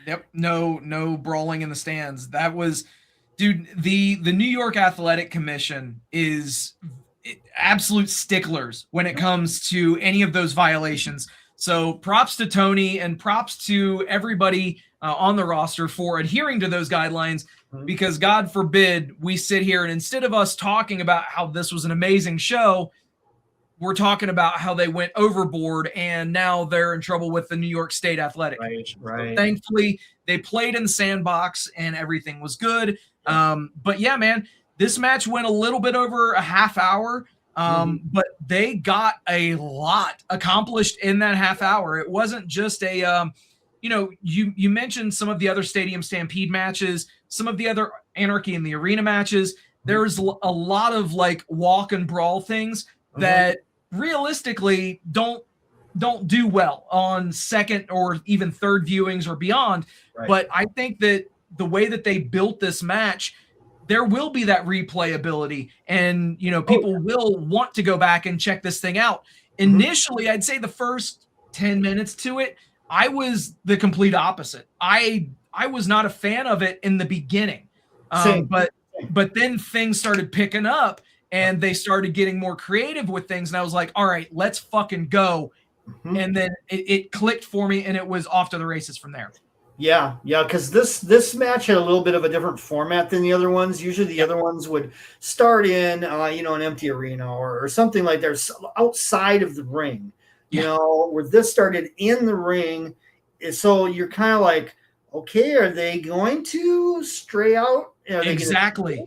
Yep. No brawling in the stands. That was, dude, the New York Athletic Commission is absolute sticklers when it comes to any of those violations. So props to Tony and props to everybody on the roster for adhering to those guidelines, because God forbid we sit here and instead of us talking about how this was an amazing show, we're talking about how they went overboard and now they're in trouble with the New York State Athletic Commission. So thankfully, they played in the sandbox and everything was good. But yeah, man, this match went a little bit over a half hour, but they got a lot accomplished in that half hour. It wasn't just a, you mentioned some of the other Stadium Stampede matches, some of the other Anarchy in the Arena matches. There's a lot of like walk and brawl things that realistically don't do well on second or even third viewings or beyond. But I think that the way that they built this match, there will be that replayability and, people will want to go back and check this thing out. Initially, I'd say the first 10 minutes to it, I was the complete opposite. I was not a fan of it in the beginning. But then things started picking up and they started getting more creative with things. And I was like, all right, let's fucking go. And then it clicked for me and it was off to the races from there. Yeah, because this match had a little bit of a different format than the other ones. Usually the other ones would start in, an empty arena or something like that, outside of the ring, where this started in the ring. So you're kind of like, okay, are they going to stray out? Exactly.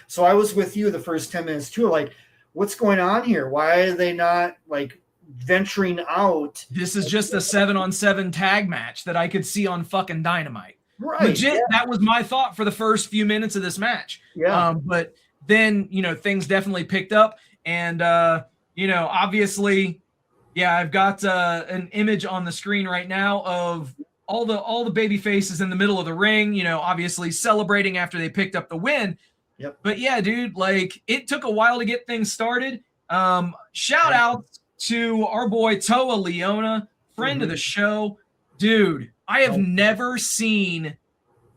So I was with you the first 10 minutes too. Like, what's going on here? Why are they not like venturing out? This is just a 7-on-7 tag match that I could see on fucking Dynamite. Right. Legit, Yeah. that was my thought for the first few minutes of this match. Yeah. But then, things definitely picked up. And, obviously, yeah, I've got an image on the screen right now of all the baby faces in the middle of the ring, obviously celebrating after they picked up the win. Yep. But yeah, dude, like it took a while to get things started. Shout out to our boy Toa Leona, friend of the show. Dude, I have never seen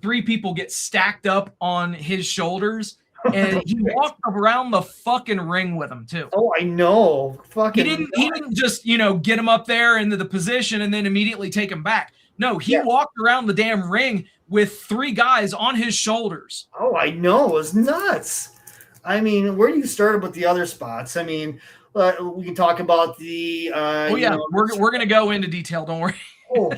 3 people get stacked up on his shoulders. And he walked around the fucking ring with him too. Oh, I know. Fucking he didn't just, get him up there into the position and then immediately take him back. No, he walked around the damn ring with 3 guys on his shoulders. Oh, I know. It was nuts. I mean, where do you start with the other spots? I mean, we can talk about the we're gonna go into detail, don't worry. Oh,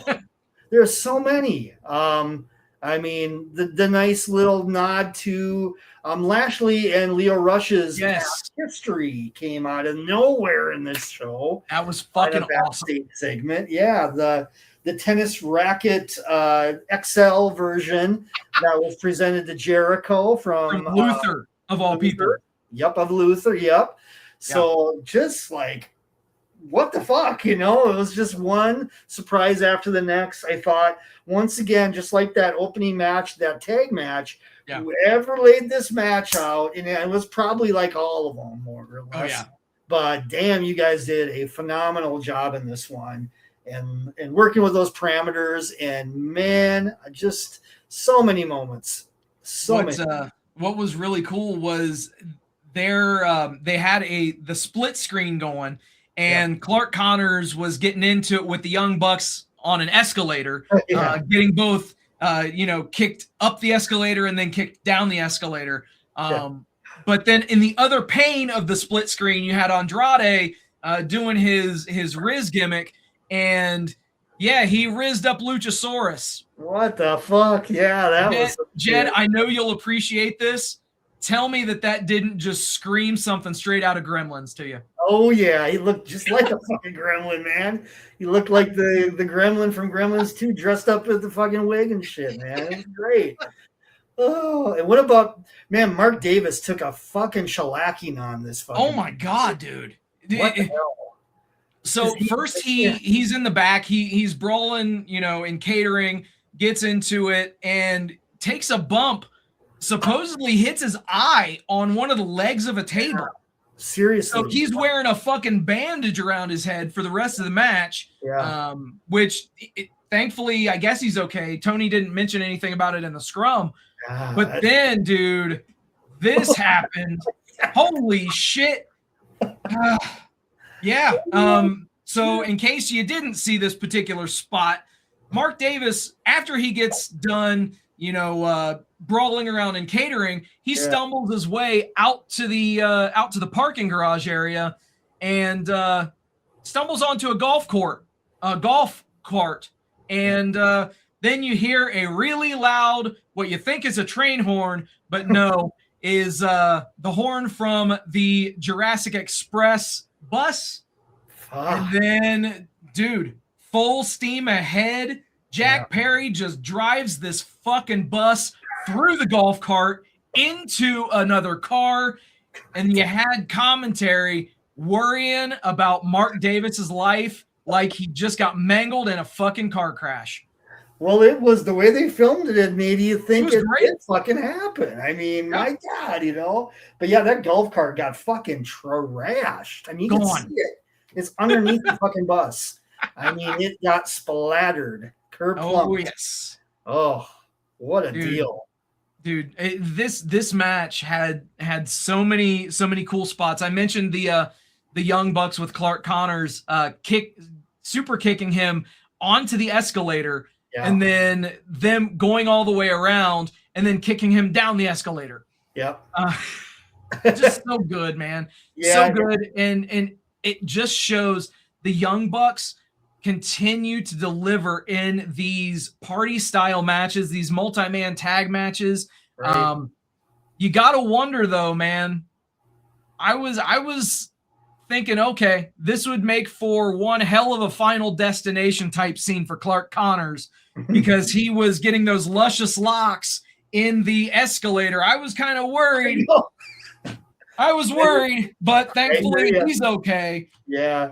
there's so many. I mean, the nice little nod to Lashley and Leo Rush's past history came out of nowhere in this show. That was fucking awesome. Segment. Yeah, the tennis racket XL version that was presented to Jericho from Luther, of all people. Yep, of Luther, yep. So just like, what the fuck, It was just one surprise after the next. I thought, once again, just like that opening match, that tag match, whoever laid this match out, and it was probably like all of them, more or less. Oh, yeah. But damn, you guys did a phenomenal job in this one. And working with those parameters, and man, just so many moments. What was really cool was they had the split screen going, and Clark Connors was getting into it with the Young Bucks on an escalator, getting both kicked up the escalator and then kicked down the escalator. But then in the other pane of the split screen, you had Andrade doing his Riz gimmick. And he rizzed up Luchasaurus. What the fuck? Yeah, that was Jed. I know you'll appreciate this. Tell me that didn't just scream something straight out of Gremlins to you. Oh yeah, he looked just like a fucking gremlin, man. He looked like the gremlin from Gremlins 2, dressed up with the fucking wig and shit, man. It was great. Oh, and what about Mark Davis took a fucking shellacking on this fucking. Oh my god, dude. What the hell? So first he's in the back, he's brawling, in catering, gets into it and takes a bump, supposedly hits his eye on one of the legs of a table. Seriously. So he's wearing a fucking bandage around his head for the rest of the match. Yeah. Which thankfully, I guess he's okay. Tony didn't mention anything about it in the scrum. God. But then, dude, this happened. Holy shit. So in case you didn't see this particular spot, Mark Davis, after he gets done, brawling around and catering, he stumbles his way out to the parking garage area and stumbles onto a golf cart. And then you hear a really loud, what you think is a train horn, but no, is the horn from the Jurassic Express bus. And then, dude, full steam ahead, Jack Perry just drives this fucking bus through the golf cart into another car, and you had commentary worrying about Mark Davis's life like he just got mangled in a fucking car crash. Well, it was the way they filmed it made you think it did fucking happen. I mean, my God, But yeah, that golf cart got fucking trashed. I mean, you can see it. It's underneath the fucking bus. I mean, it got splattered. Oh, yes. Oh, what a deal. Dude, this match had so many cool spots. I mentioned the Young Bucks with Clark Connors super kicking him onto the escalator, and then them going all the way around and then kicking him down the escalator. Yep. Just so good, man. So good. And it just shows the Young Bucks continue to deliver in these party style matches, these multi-man tag matches. Right. You got to wonder though, man, I was thinking, okay, this would make for one hell of a Final Destination type scene for Clark Connors because he was getting those luscious locks in the escalator. I was kind of worried. I was worried, but thankfully he's okay. Yeah.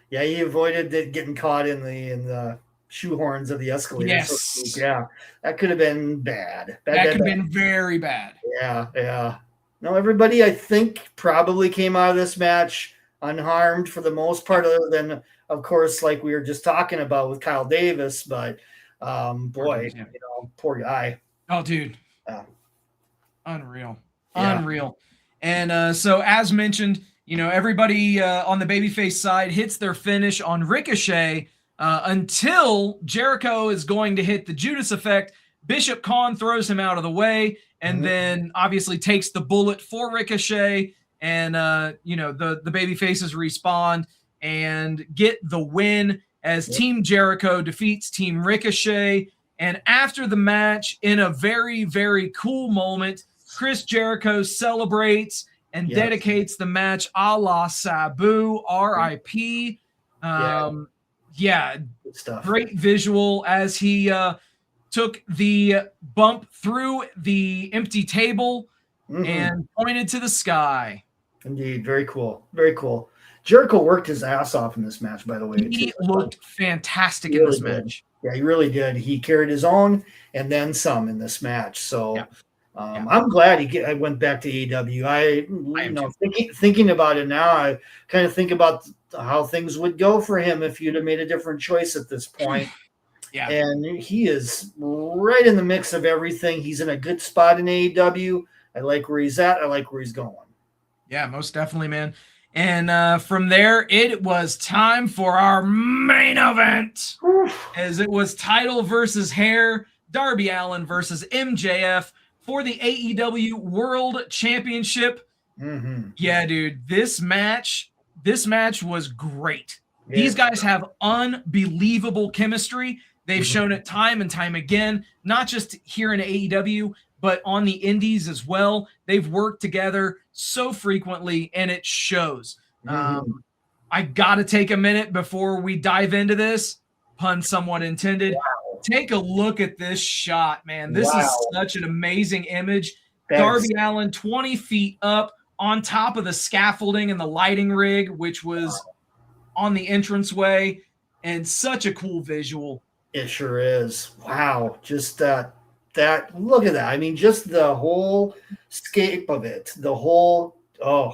Yeah, he avoided getting caught in the shoehorns of the escalator. Yes. So, yeah, that could have been bad. That could have been very bad. Yeah. No, everybody, I think, probably came out of this match unharmed for the most part, other than, of course, like we were just talking about with Kyle Davis. But, boy, poor guy. Oh, dude. Unreal. And so, as mentioned, everybody on the babyface side hits their finish on Ricochet until Jericho is going to hit the Judas effect. Bishop Khan throws him out of the way and then obviously takes the bullet for Ricochet. And, the babyfaces respawn and get the win as Team Jericho defeats Team Ricochet. And after the match, in a very, very cool moment, Chris Jericho celebrates and dedicates the match a la Sabu, R.I.P. Good stuff. Great visual as he took the bump through the empty table and pointed to the sky. Indeed. Very cool. Very cool. Jericho worked his ass off in this match, by the way. He looked fantastic in this match. Yeah, he really did. He carried his own and then some in this match. So I'm glad I went back to AEW. Thinking about it now, I kind of think about how things would go for him if you'd have made a different choice at this point. And he is right in the mix of everything. He's in a good spot in AEW. I like where he's at. I like where he's going. Yeah, most definitely, man. And from there, it was time for our main event. As it was title versus hair, Darby Allin versus MJF for the AEW World Championship. Yeah, dude, this match was great. Yeah. These guys have unbelievable chemistry. They've shown it time and time again, not just here in AEW, but on the indies as well. They've worked together so frequently, and it shows. I got to take a minute before we dive into this. Pun somewhat intended. Wow. Take a look at this shot, man. This is such an amazing image. Darby Allin 20 feet up on top of the scaffolding and the lighting rig, which was on the entranceway, and such a cool visual. It sure is. Wow. Just that look at that. I mean, just the whole scape of it, the whole, can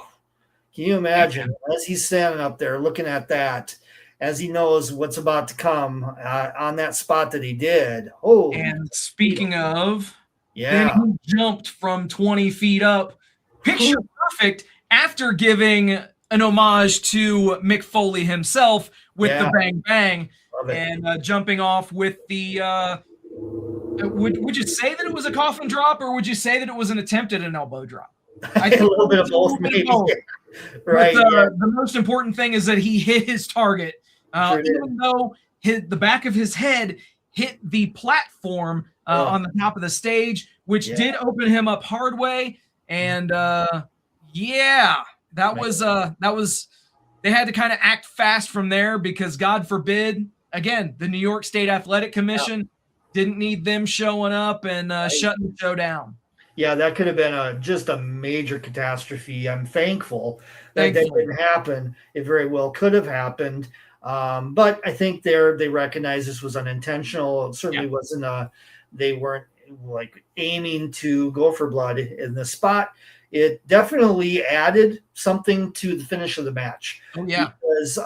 you imagine as he's standing up there looking at that, as he knows what's about to come on that spot that he did. And speaking of, then he jumped from 20 feet up, picture perfect, after giving an homage to Mick Foley himself with the Bang Bang and jumping off with the would you say that it was a coffin drop, or would you say that it was an attempt at an elbow drop? I think a little bit of both, maybe. Right. But, the most important thing is that he hit his target, even though the back of his head hit the platform on the top of the stage, which did open him up hard way. And that was they had to kind of act fast from there because, God forbid, again, the New York State Athletic Commission didn't need them showing up and shutting the show down. Yeah, that could have been just a major catastrophe. I'm thankful that didn't happen. It very well could have happened. But I think they recognize this was unintentional. It certainly wasn't they weren't like aiming to go for blood in the spot. It definitely added something to the finish of the match. Oh, yeah. Because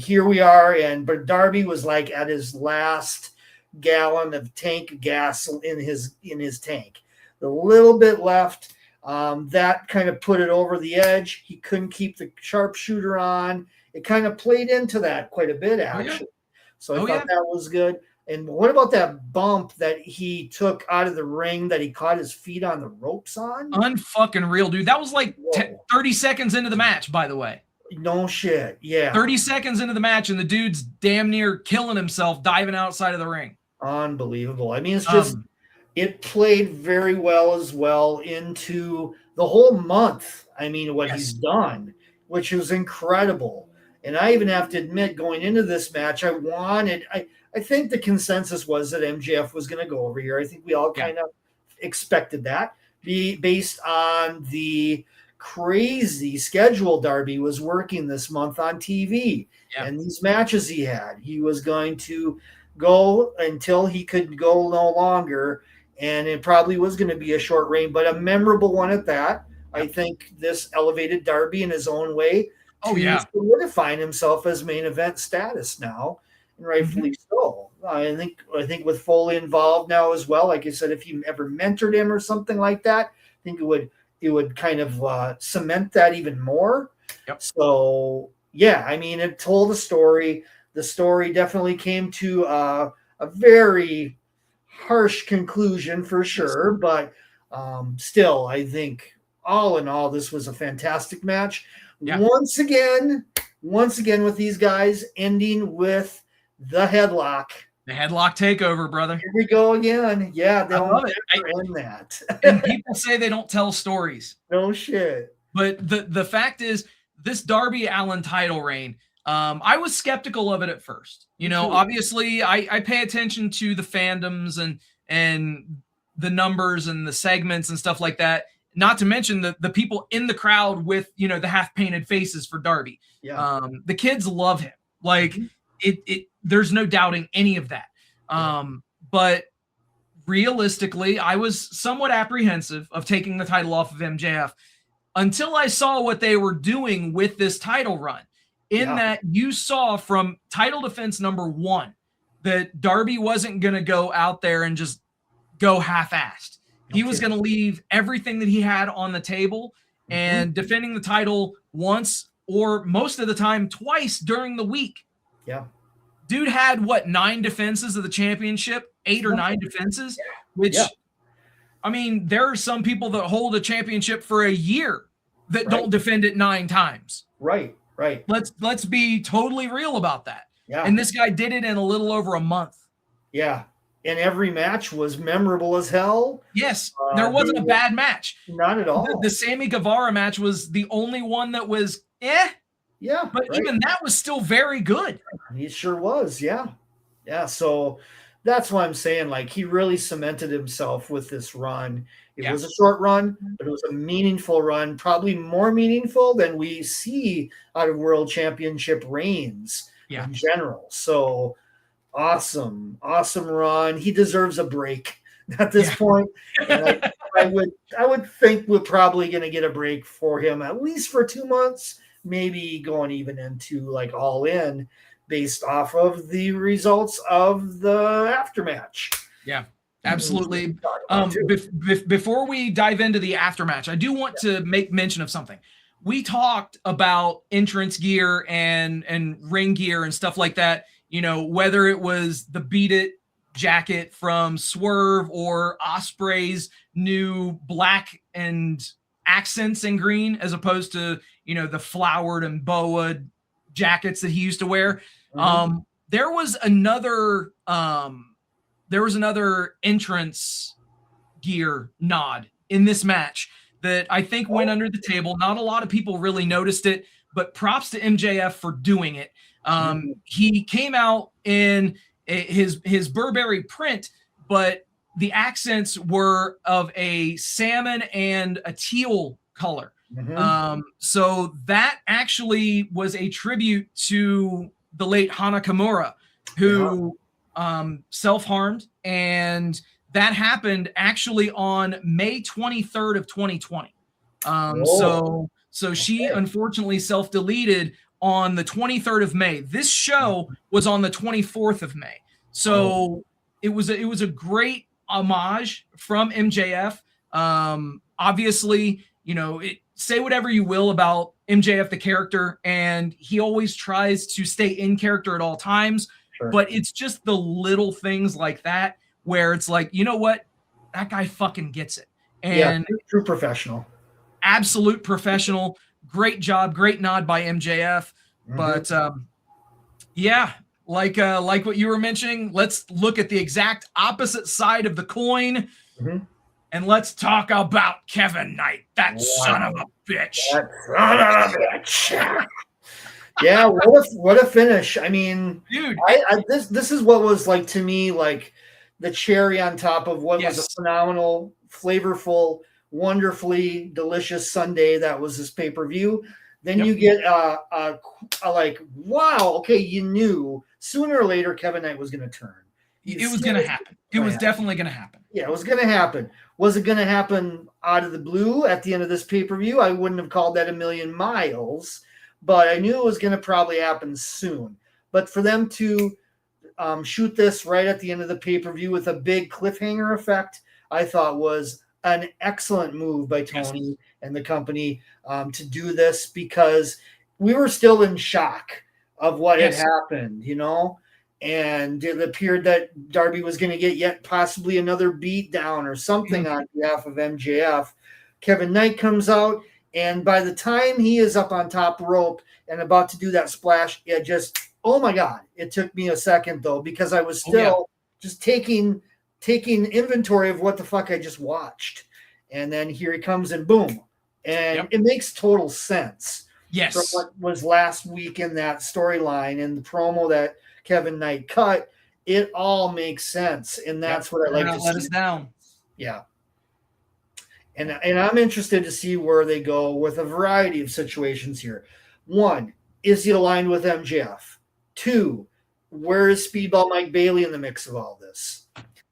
here we are, but Darby was like at his last gallon of tank gas in his tank. The little bit left, that kind of put it over the edge. He couldn't keep the sharpshooter on. It kind of played into that quite a bit, actually. So I thought that was good. And what about that bump that he took out of the ring that he caught his feet on the ropes on? Unfucking real, dude. That was like 30 seconds into the match, by the way. No shit. Yeah. 30 seconds into the match, and the dude's damn near killing himself diving outside of the ring. Unbelievable. I mean, it's just it played very well as well into the whole month. I mean, what Yes. he's done, which was incredible. And I even have to admit, going into this match, I think the consensus was that MJF was going to go over here. I think we all kind of expected that, based on the crazy schedule Darby was working this month on TV and these matches he had. He was going to go until he could go no longer, and it probably was going to be a short reign, but a memorable one at that. I think this elevated Darby in his own way to solidifying himself as main event status now, and rightfully so. I think with Foley involved now as well, like I said, if you ever mentored him or something like that, I think it would kind of cement that even more. So yeah, I mean, it told a story. The story definitely came to a very harsh conclusion for sure, but still, I think all in all, this was a fantastic match. Once again with these guys ending with the headlock. The headlock takeover, brother. Here we go again. Yeah, they'll never end that. And people say they don't tell stories. No shit. But the fact is, this Darby Allin title reign, I was skeptical of it at first. You know, obviously I pay attention to the fandoms and the numbers and the segments and stuff like that. Not to mention the people in the crowd with, you know, the half painted faces for Darby. The kids love him. Like there's no doubting any of that. But realistically, I was somewhat apprehensive of taking the title off of MJF until I saw what they were doing with this title run. That you saw from title defense number 1 that Darby wasn't going to go out there and just go half-assed. He was going to leave everything that he had on the table and defending the title once or most of the time twice during the week. Dude had 9 defenses of the championship, 8 or 9 defenses, which I mean, there are some people that hold a championship for a year that don't defend it 9 times. Right. Let's be totally real about that. And this guy did it in a little over a month. And every match was memorable as hell. Yes, there wasn't a bad match. Not at all. The Sammy Guevara match was the only one that was but even that was still very good. He sure was. So that's why I'm saying, like, he really cemented himself with this run. It was a short run, but it was a meaningful run, probably more meaningful than we see out of world championship reigns in general. So awesome run. He deserves a break at this point. And I would think we're probably going to get a break for him at least for 2 months, maybe going even into like All In, based off of the results of the aftermatch. Absolutely. Before we dive into the aftermatch, I do want to make mention of something. We talked about entrance gear and ring gear and stuff like that. You know, whether it was the Beat It jacket from Swerve or Osprey's new black and accents in green, as opposed to, you know, the flowered and boa jackets that he used to wear. There was another entrance gear nod in this match that I think went under the table. Not a lot of people really noticed it, but props to MJF for doing it. He came out in his Burberry print, but the accents were of a salmon and a teal color. So that actually was a tribute to the late Hana Kimura, who self-harmed, and that happened actually on May 23rd of 2020. So she unfortunately self-deleted on the 23rd of May. This show was on the 24th of May. So it was a great homage from MJF. Obviously, you know, say whatever you will about MJF the character, and he always tries to stay in character at all times. But it's just the little things like that where it's like, you know what, that guy fucking gets it. And true professional. Absolute professional. Great job, great nod by MJF. But like what you were mentioning, let's look at the exact opposite side of the coin. and let's talk about Kevin Knight, that son of a bitch. That son of a bitch. Yeah, what a finish. I mean, dude, this is what was like to me like the cherry on top of what was a phenomenal, flavorful, wonderfully delicious Sunday that was this pay-per-view. Then you get a like, wow, okay, you knew sooner or later Kevin Knight was going to turn. It was going to happen. It was definitely going to happen. Yeah, it was going to happen. Was it going to happen out of the blue at the end of this pay-per-view? I wouldn't have called that a million miles, but I knew it was going to probably happen soon. But for them to shoot this right at the end of the pay-per-view with a big cliffhanger effect, I thought was an excellent move by Tony and the company to do this, because we were still in shock of what had happened, you know, and it appeared that Darby was going to get yet possibly another beat down or something on behalf of MJF. Kevin Knight comes out, and by the time he is up on top rope and about to do that splash, it just, oh my God, it took me a second though, because I was still just taking inventory of what the fuck I just watched. And then here he comes and boom. And it makes total sense. Yes. From what was last week in that storyline and the promo that Kevin Knight cut, it all makes sense. And that's what I like to see. Let us down. Yeah. And I'm interested to see where they go with a variety of situations here. 1, is he aligned with MJF? 2, where is Speedball Mike Bailey in the mix of all this?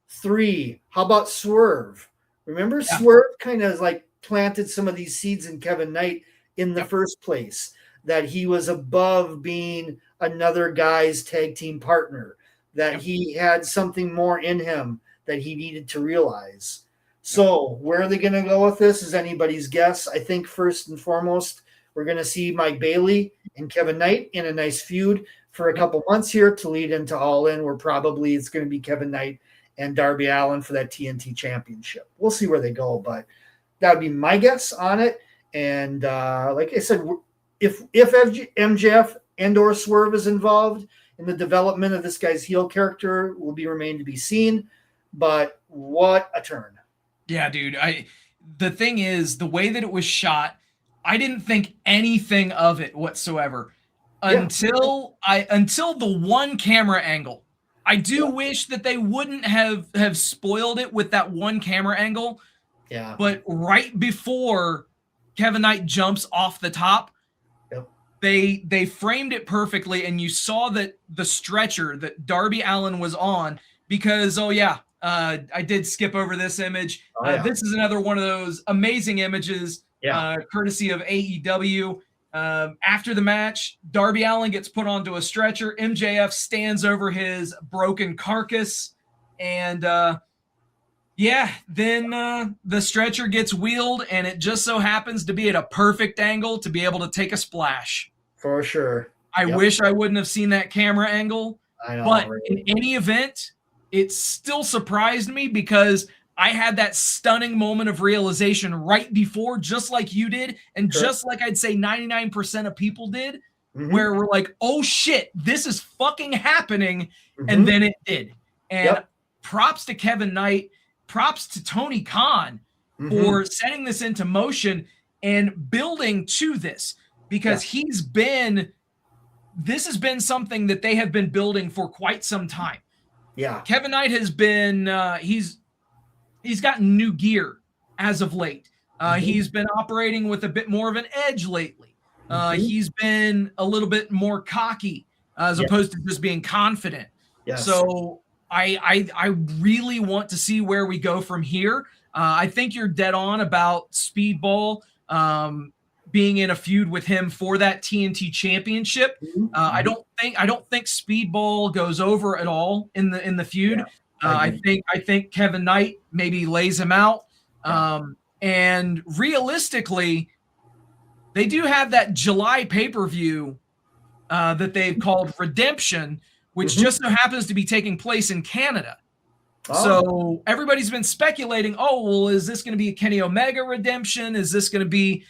3, how about Swerve? Remember, Swerve kind of like planted some of these seeds in Kevin Knight in the first place, that he was above being another guy's tag team partner, that he had something more in him that he needed to realize. So where are they going to go with this is anybody's guess. I think first and foremost, we're going to see Mike Bailey and Kevin Knight in a nice feud for a couple months here to lead into All In, where probably it's going to be Kevin Knight and Darby Allin for that TNT championship. We'll see where they go, but that would be my guess on it. And like I said, if MJF and or Swerve is involved in the development of this guy's heel character, will be remain to be seen. But what a turn. Yeah, dude. The thing is, the way that it was shot, I didn't think anything of it whatsoever until the one camera angle. I do wish that they wouldn't have spoiled it with that one camera angle. Yeah. But right before Kevin Knight jumps off the top, they framed it perfectly, and you saw that the stretcher that Darby Allin was on, because I did skip over this image. This is another one of those amazing images, courtesy of AEW. After the match, Darby Allin gets put onto a stretcher. MJF stands over his broken carcass, and then the stretcher gets wheeled, and it just so happens to be at a perfect angle to be able to take a splash. For sure. I wish I wouldn't have seen that camera angle. I know, but right? in any event, it still surprised me, because I had that stunning moment of realization right before, just like you did, and just like I'd say 99% of people did, where we're like, oh shit, this is fucking happening. And then it did. And props to Kevin Knight, props to Tony Khan for setting this into motion and building to this, because this has been something that they have been building for quite some time. Yeah. Kevin Knight has been, he's gotten new gear as of late. He's been operating with a bit more of an edge lately. He's been a little bit more cocky as opposed to just being confident. Yes. So I really want to see where we go from here. I think you're dead on about Speedball being in a feud with him for that TNT championship. I don't think Speedball goes over at all in the feud. I think Kevin Knight maybe lays him out. And realistically, they do have that July pay-per-view that they've called Redemption, which just so happens to be taking place in Canada. So everybody's been speculating, is this going to be a Kenny Omega redemption? Is this going to be,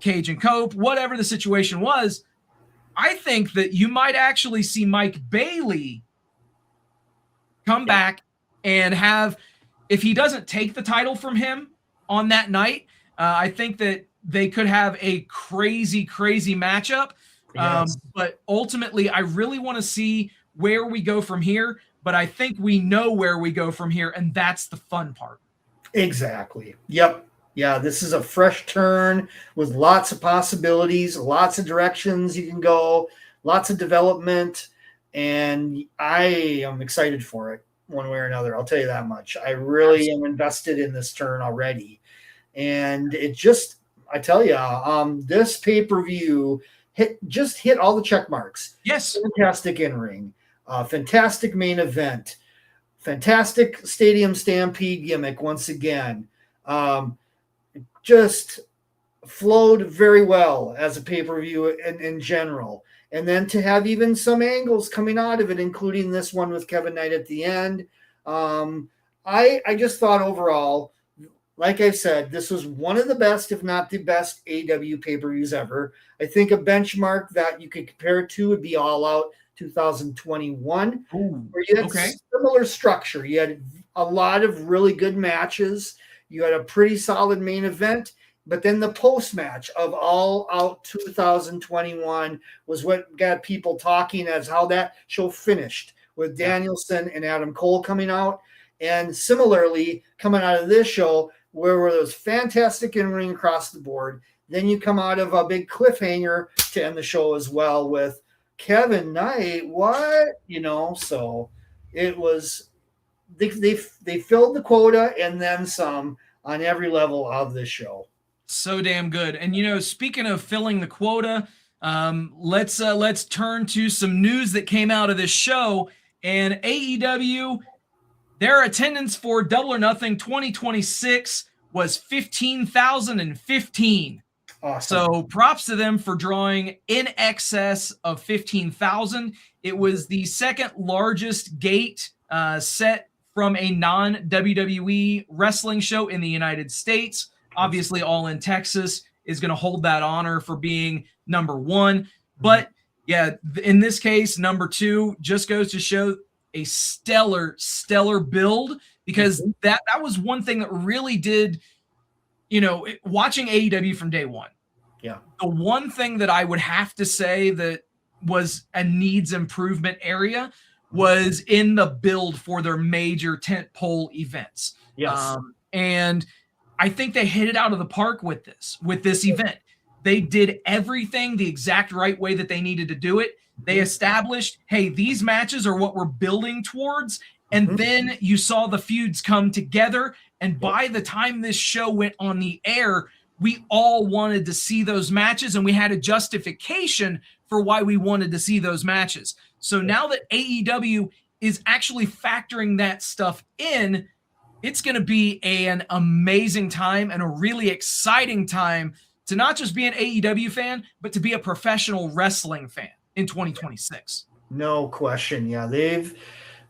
Cage and Cope? Whatever the situation was, I think that you might actually see Mike Bailey come back and have if he doesn't take the title from him on that night, I think that they could have a crazy, crazy matchup. Yes. But ultimately, I really want to see where we go from here. But I think we know where we go from here, and that's the fun part. Exactly. Yep. Yeah, this is a fresh turn with lots of possibilities, lots of directions you can go, lots of development, and I am excited for it one way or another. I'll tell you that much. I really am invested in this turn already. And it just, I tell you, this pay-per-view hit all the check marks. Yes. Fantastic in-ring, fantastic main event, fantastic stadium stampede gimmick once again. Just flowed very well as a pay-per-view in general. And then to have even some angles coming out of it, including this one with Kevin Knight at the end. I just thought overall, like I said, this was one of the best, if not the best, AEW pay-per-views ever. I think a benchmark that you could compare it to would be All Out 2021, where you had similar structure. You had a lot of really good matches. You had a pretty solid main event, but then the post-match of All Out 2021 was what got people talking as how that show finished with Danielson and Adam Cole coming out. And similarly, coming out of this show, where there was fantastic in-ring across the board, then you come out of a big cliffhanger to end the show as well with Kevin Knight. So it was they filled the quota and then some on every level of this show. So damn good. And speaking of filling the quota, let's turn to some news that came out of this show. And AEW, their attendance for Double or Nothing 2026 was 15,015. Awesome. So props to them for drawing in excess of 15,000. It was the second largest gate set from a non-WWE wrestling show in the United States. Obviously, All In Texas is going to hold that honor for being number one. But yeah, in this case, number two just goes to show a stellar build, because that was one thing that really did, watching AEW from day one. Yeah. The one thing that I would have to say that was a needs improvement area was in the build for their major tentpole events. Yes. And I think they hit it out of the park with this event. They did everything the exact right way that they needed to do it. They established, hey, these matches are what we're building towards. And then you saw the feuds come together. And by the time this show went on the air, we all wanted to see those matches, and we had a justification for why we wanted to see those matches. So now that AEW is actually factoring that stuff in, it's going to be an amazing time and a really exciting time to not just be an AEW fan, but to be a professional wrestling fan in 2026. No question. Yeah,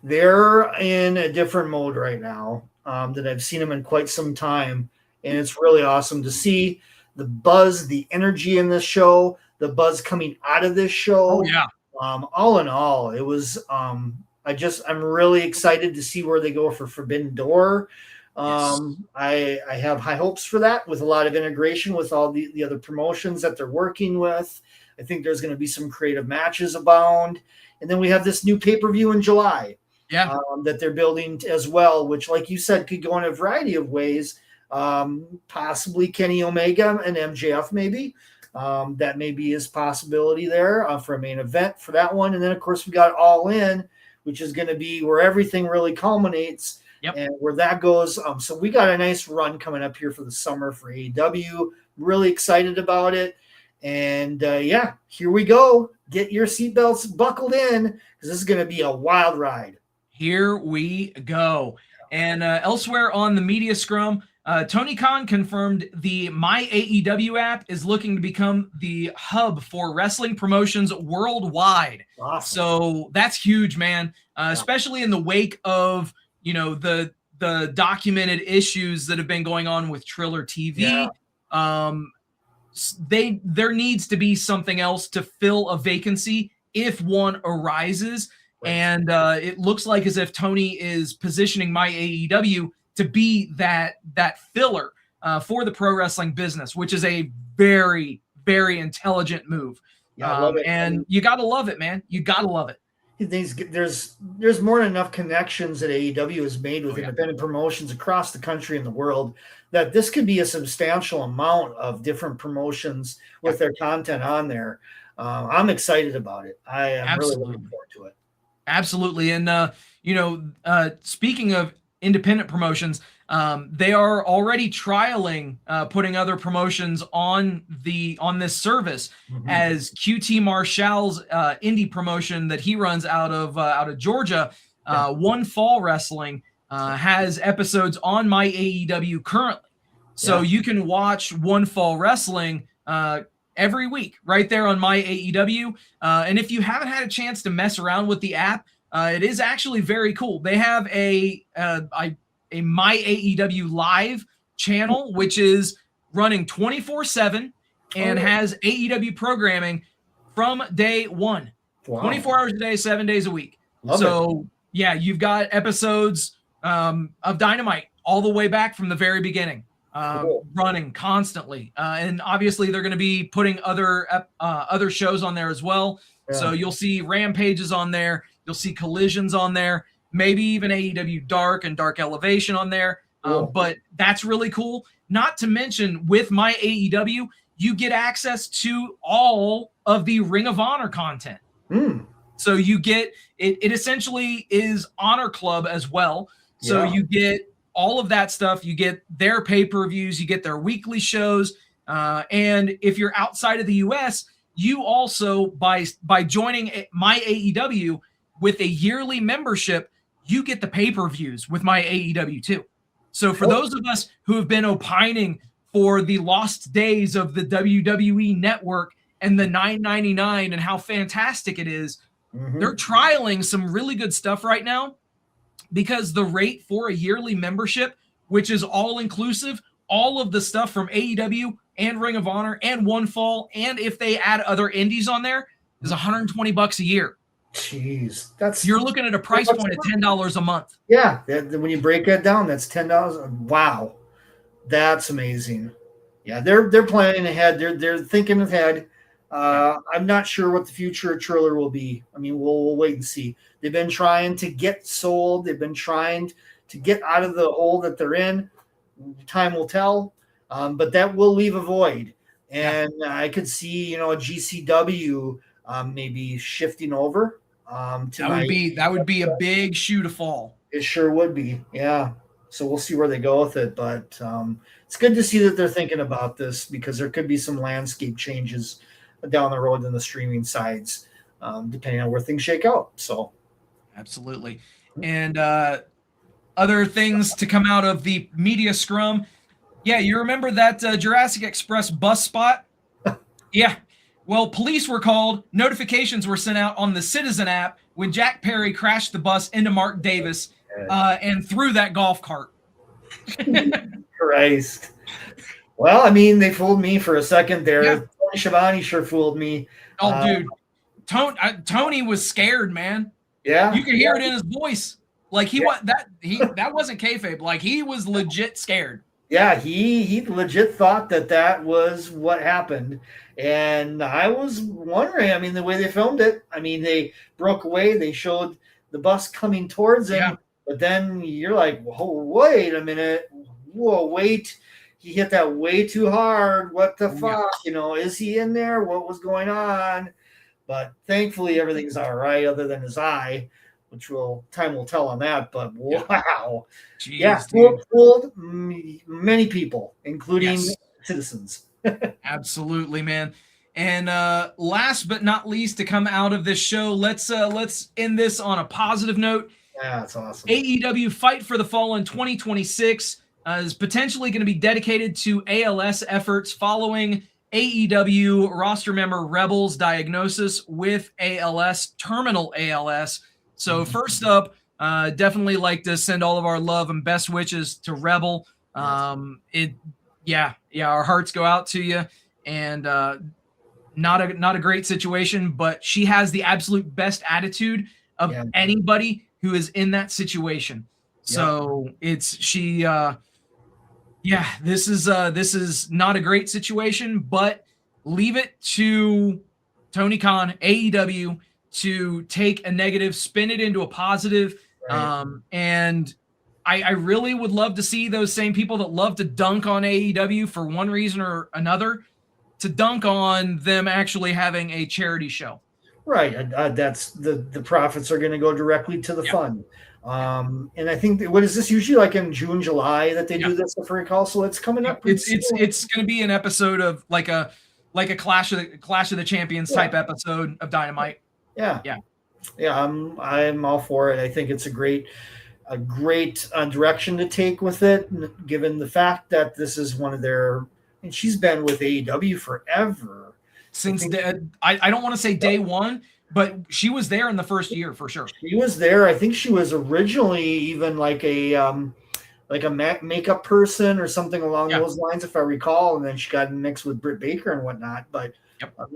they're in a different mode right now that I've seen them in quite some time. And it's really awesome to see the buzz, the energy in this show, the buzz coming out of this show. Oh, yeah. All in all, it was I'm really excited to see where they go for Forbidden Door. I have high hopes for that, with a lot of integration with all the other promotions that they're working with. I think there's going to be some creative matches abound. And then we have this new pay-per-view in July that they're building as well, which, like you said, could go in a variety of ways. Possibly Kenny Omega and MJF maybe. That maybe is possibility there for a main event for that one. And then, of course, we got All In, which is going to be where everything really culminates and where that goes. So we got a nice run coming up here for the summer for AEW. Really excited about it. And, here we go. Get your seatbelts buckled in, because this is going to be a wild ride. Here we go. And elsewhere on the media scrum, Tony Khan confirmed the My AEW app is looking to become the hub for wrestling promotions worldwide. Awesome. So that's huge, man. Especially in the wake of, the documented issues that have been going on with Triller TV. Yeah. There needs to be something else to fill a vacancy if one arises. Right. And it looks like as if Tony is positioning My AEW to be that filler for the pro wrestling business, which is a very, very intelligent move. Yeah, I love it. And you got to love it, man. You got to love it. There's more than enough connections that AEW has made with independent promotions across the country and the world that this could be a substantial amount of different promotions with their content on there. I'm excited about it. I am really looking forward to it. Absolutely. And, speaking of independent promotions, they are already trialing putting other promotions on this service, as QT Marshall's indie promotion that he runs out of Georgia, One Fall Wrestling, has episodes on my AEW currently. So you can watch One Fall Wrestling every week right there on my AEW. And if you haven't had a chance to mess around with the app, it is actually very cool. They have a My AEW Live channel, which is running 24/7 and has AEW programming from day one. 24 hours a day, 7 days a week. You've got episodes of Dynamite all the way back from the very beginning, running constantly. And obviously they're going to be putting other shows on there as well. Yeah. So you'll see Rampages on there. You'll see Collisions on there. Maybe even AEW Dark and Dark Elevation on there. But that's really cool. Not to mention, with my AEW, you get access to all of the Ring of Honor content. So you get it essentially is Honor Club as well. So you get all of that stuff. You get their pay-per-views. You get their weekly shows. And if you're outside of the U.S., you also, by joining my AEW with a yearly membership, you get the pay-per-views with my AEW too. So for those of us who have been opining for the lost days of the WWE network and the $9.99 and how fantastic it is, they're trialing some really good stuff right now, because the rate for a yearly membership, which is all inclusive, all of the stuff from AEW and Ring of Honor and One Fall, and if they add other indies on there, is $120 a year. Jeez, you're looking at a price point of $10 a month. Yeah, when you break that down, that's $10. Wow, that's amazing. Yeah, they're planning ahead. They're thinking ahead. I'm not sure what the future of Triller will be. I mean, we'll wait and see. They've been trying to get sold. They've been trying to get out of the hole that they're in. Time will tell, but that will leave a void. And I could see, a GCW maybe shifting over. That would be a big shoe to fall. It sure would be. Yeah. So we'll see where they go with it, but it's good to see that they're thinking about this, because there could be some landscape changes down the road in the streaming sides, depending on where things shake out. So absolutely. And other things to come out of the media scrum. Yeah. You remember that Jurassic Express bus spot? Yeah. Well, police were called. Notifications were sent out on the Citizen app when Jack Perry crashed the bus into Mark Davis and threw that golf cart. Christ. Well, I mean, they fooled me for a second there. Yeah. Tony Schiavone sure fooled me. Oh, dude. Tony was scared, man. Yeah. You could hear it in his voice. Like that wasn't kayfabe. Like, he was legit scared. Yeah, he legit thought that was what happened. And I was wondering, I mean, the way they filmed it, I mean, they broke away. They showed the bus coming towards him. Yeah. But then you're like, whoa, wait a minute. Whoa, wait. He hit that way too hard. What the fuck? Is he in there? What was going on? But thankfully, everything's all right, other than his eye, which time will tell on that. But wow. Jeez, fooled many people, including citizens. Absolutely, man. And last but not least, to come out of this show, let's end this on a positive note. Yeah, that's awesome. AEW Fight for the Fallen 2026 is potentially going to be dedicated to ALS efforts following AEW roster member Rebel's diagnosis with ALS, terminal ALS. So first up, definitely like to send all of our love and best wishes to Rebel. Our hearts go out to you, and not a great situation, but she has the absolute best attitude of anybody who is in that situation. So it's this is not a great situation, but leave it to Tony Khan, AEW, to take a negative, spin it into a positive. Right. And I really would love to see those same people that love to dunk on AEW for one reason or another to dunk on them actually having a charity show. Right. That's the profits are going to go directly to the fund. And I think what is this usually like in June, July that they do this, if I recall? So it's coming up. It's going to be an episode of like a Clash of the Champions type episode of Dynamite. Yeah. I'm all for it. I think it's a great direction to take with it, given the fact that this is one of their. And she's been with AEW forever. Since I don't want to say day one, but she was there in the first year for sure. She was there. I think she was originally even like a makeup person or something along those lines, if I recall. And then she got mixed with Britt Baker and whatnot. But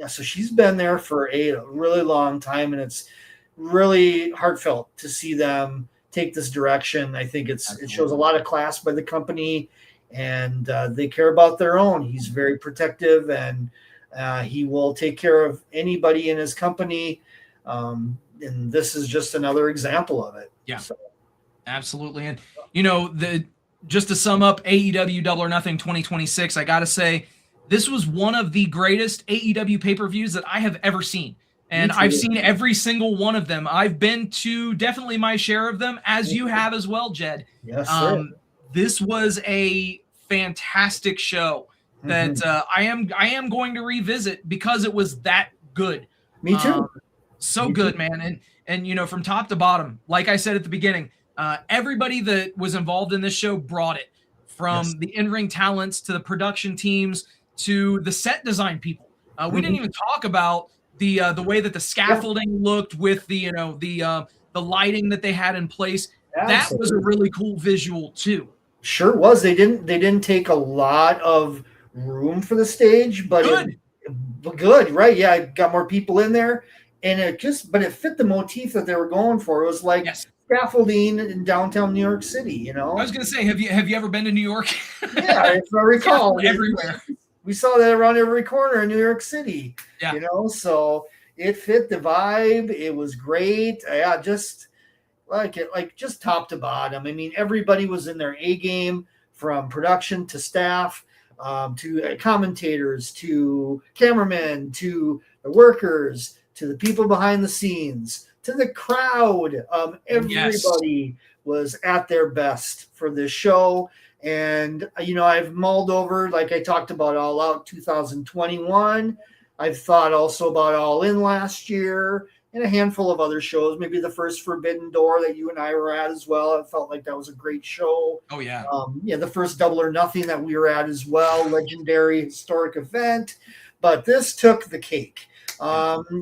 so she's been there for a really long time, and it's really heartfelt to see them take this direction. I think it shows a lot of class by the company, and they care about their own. He's very protective, and he will take care of anybody in his company. And this is just another example of it. Yeah, so. Absolutely. And, just to sum up AEW Double or Nothing 2026, I got to say, this was one of the greatest AEW pay-per-views that I have ever seen. And I've seen every single one of them. I've been to definitely my share of them, as you have as well, Jed. Yes, sir. This was a fantastic show that I am going to revisit because it was that good. Me too. So good, man. And from top to bottom, like I said at the beginning, everybody that was involved in this show brought it, from the in-ring talents to the production teams to the set design people. We didn't even talk about the way that the scaffolding looked with the lighting that they had in place. Absolutely. That was a really cool visual too. Sure was. They didn't take a lot of room for the stage, but good, right? Yeah, I got more people in there, and it fit the motif that they were going for. It was like scaffolding in downtown New York City. I was going to say, have you ever been to New York? Yeah, if I recall, everywhere. We saw that around every corner in New York City. Yeah. So it fit the vibe. It was great. Yeah, just like it, just top to bottom. I mean, everybody was in their A game, from production to staff, to commentators, to cameramen, to the workers, to the people behind the scenes, to the crowd. Everybody was at their best for this show. And, I've mulled over, like I talked about, All Out 2021. I've thought also about All In last year, and a handful of other shows, maybe the first Forbidden Door that you and I were at as well. I felt like that was a great show. Oh, yeah. The first Double or Nothing that we were at as well, legendary historic event. But this took the cake.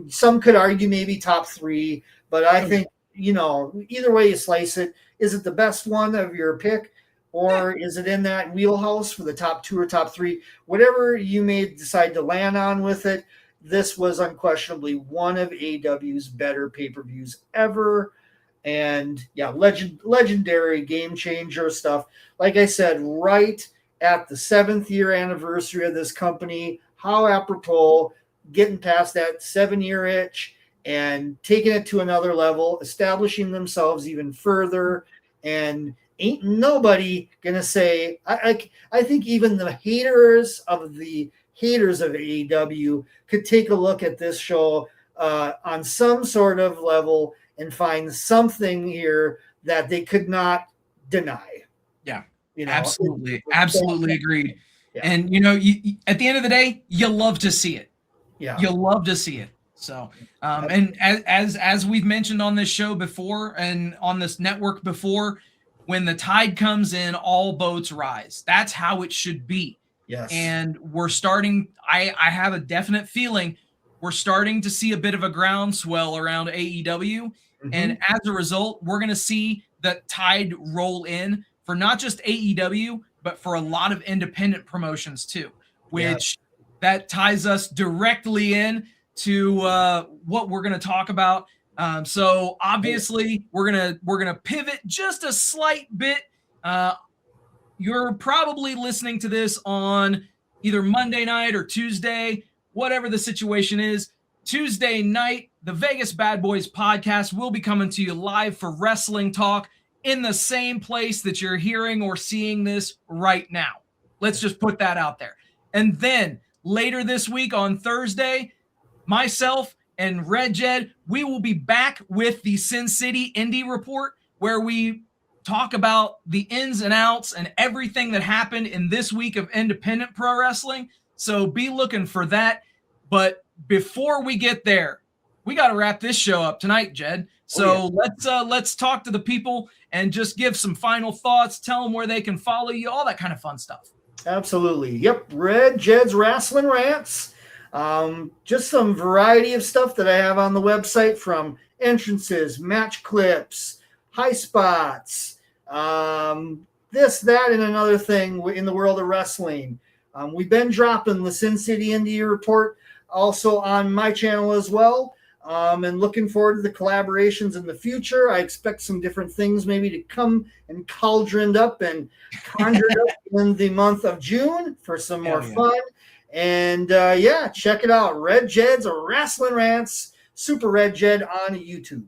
Some could argue maybe top three, but I think, either way you slice it, is it the best one of your pick? Or is it in that wheelhouse for the top two or top three? Whatever you may decide to land on with it, this was unquestionably one of AEW's better pay-per-views ever. And legendary game changer stuff. Like I said, right at the 7th year anniversary of this company, how apropos, getting past that 7-year itch and taking it to another level, establishing themselves even further, and ain't nobody gonna say. I think even the haters of AEW could take a look at this show on some sort of level and find something here that they could not deny. Yeah, absolutely agreed. Yeah. And at the end of the day, you love to see it. Yeah, you love to see it. So, and as we've mentioned on this show before and on this network before, when the tide comes in, all boats rise. That's how it should be. Yes. And we're starting, I have a definite feeling we're starting to see a bit of a groundswell around AEW. Mm-hmm. And as a result, we're going to see the tide roll in for not just AEW, but for a lot of independent promotions too, which that ties us directly in to what we're going to talk about So obviously we're gonna pivot just a slight bit. You're probably listening to this on either Monday night or Tuesday, whatever the situation is. Tuesday night, the Vegas Bad Boys podcast will be coming to you live for wrestling talk in the same place that you're hearing or seeing this right now. Let's just put that out there. And then later this week on Thursday, myself and RedJed, we will be back with the Sin City Indie Report, where we talk about the ins and outs and everything that happened in this week of independent pro wrestling. So be looking for that. But before we get there, we got to wrap this show up tonight, Jed. So let's talk to the people and just give some final thoughts, tell them where they can follow you, all that kind of fun stuff. Absolutely. Yep. RedJed's Wrestling Rants. Just some variety of stuff that I have on the website, from entrances, match clips, high spots, this, that, and another thing in the world of wrestling. We've been dropping the Sin City Indie Report also on my channel as well. And looking forward to the collaborations in the future. I expect some different things maybe to come and cauldroned up and conjured up in the month of June for some more fun. And check it out. RedJed's Wrestling Rants, Super RedJed on YouTube.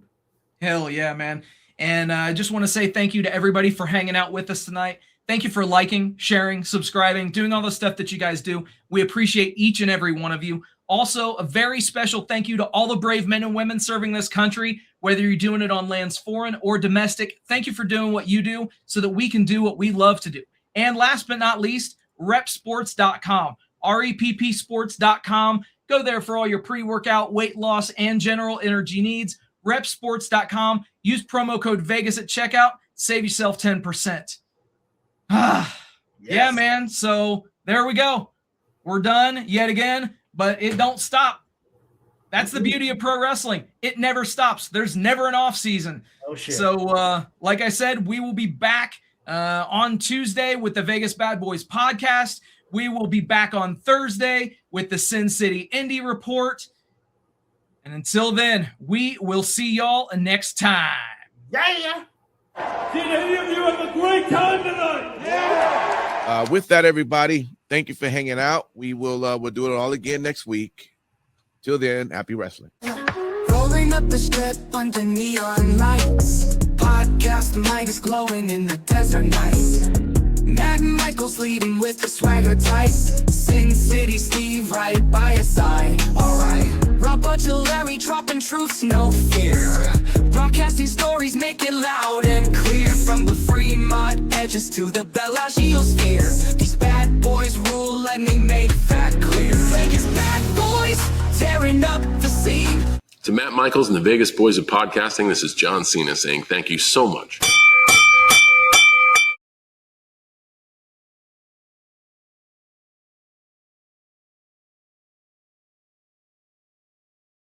Hell yeah, man. And I just want to say thank you to everybody for hanging out with us tonight. Thank you for liking, sharing, subscribing, doing all the stuff that you guys do. We appreciate each and every one of you. Also, a very special thank you to all the brave men and women serving this country, whether you're doing it on lands foreign or domestic. Thank you for doing what you do so that we can do what we love to do. And last but not least, repsports.com, reppsports.com. Go there for all your pre-workout, weight loss, and general energy needs. repsports.com. Use promo code Vegas at checkout. Save yourself 10%. Yeah, man. So there we go. We're done yet again. But it don't stop. That's the beauty of pro wrestling. It never stops. There's never an off season. Oh, shit. So, like I said, we will be back on Tuesday with the Vegas Bad Boys podcast. We will be back on Thursday with the Sin City Indie Report. And until then, we will see y'all next time. Yeah. Did any of you have a great time tonight? Yeah. With that, everybody, thank you for hanging out. We'll do it all again next week. Till then, happy wrestling. Rolling up the strip under neon lights. Podcast mic is glowing in the desert nights. Mad Michael's leading with the swagger tight. Sin City Steve right by your side. Alright. Rob Butcher Larry dropping truths, no fear. Broadcasting stories, make it loud and clear. From the Fremont edges to the Bellagio sphere. These bad boys rule, let me make that clear. Vegas bad boys, tearing up the scene. To Matt Michaels and the Vegas Boys of Podcasting, this is John Cena saying thank you so much.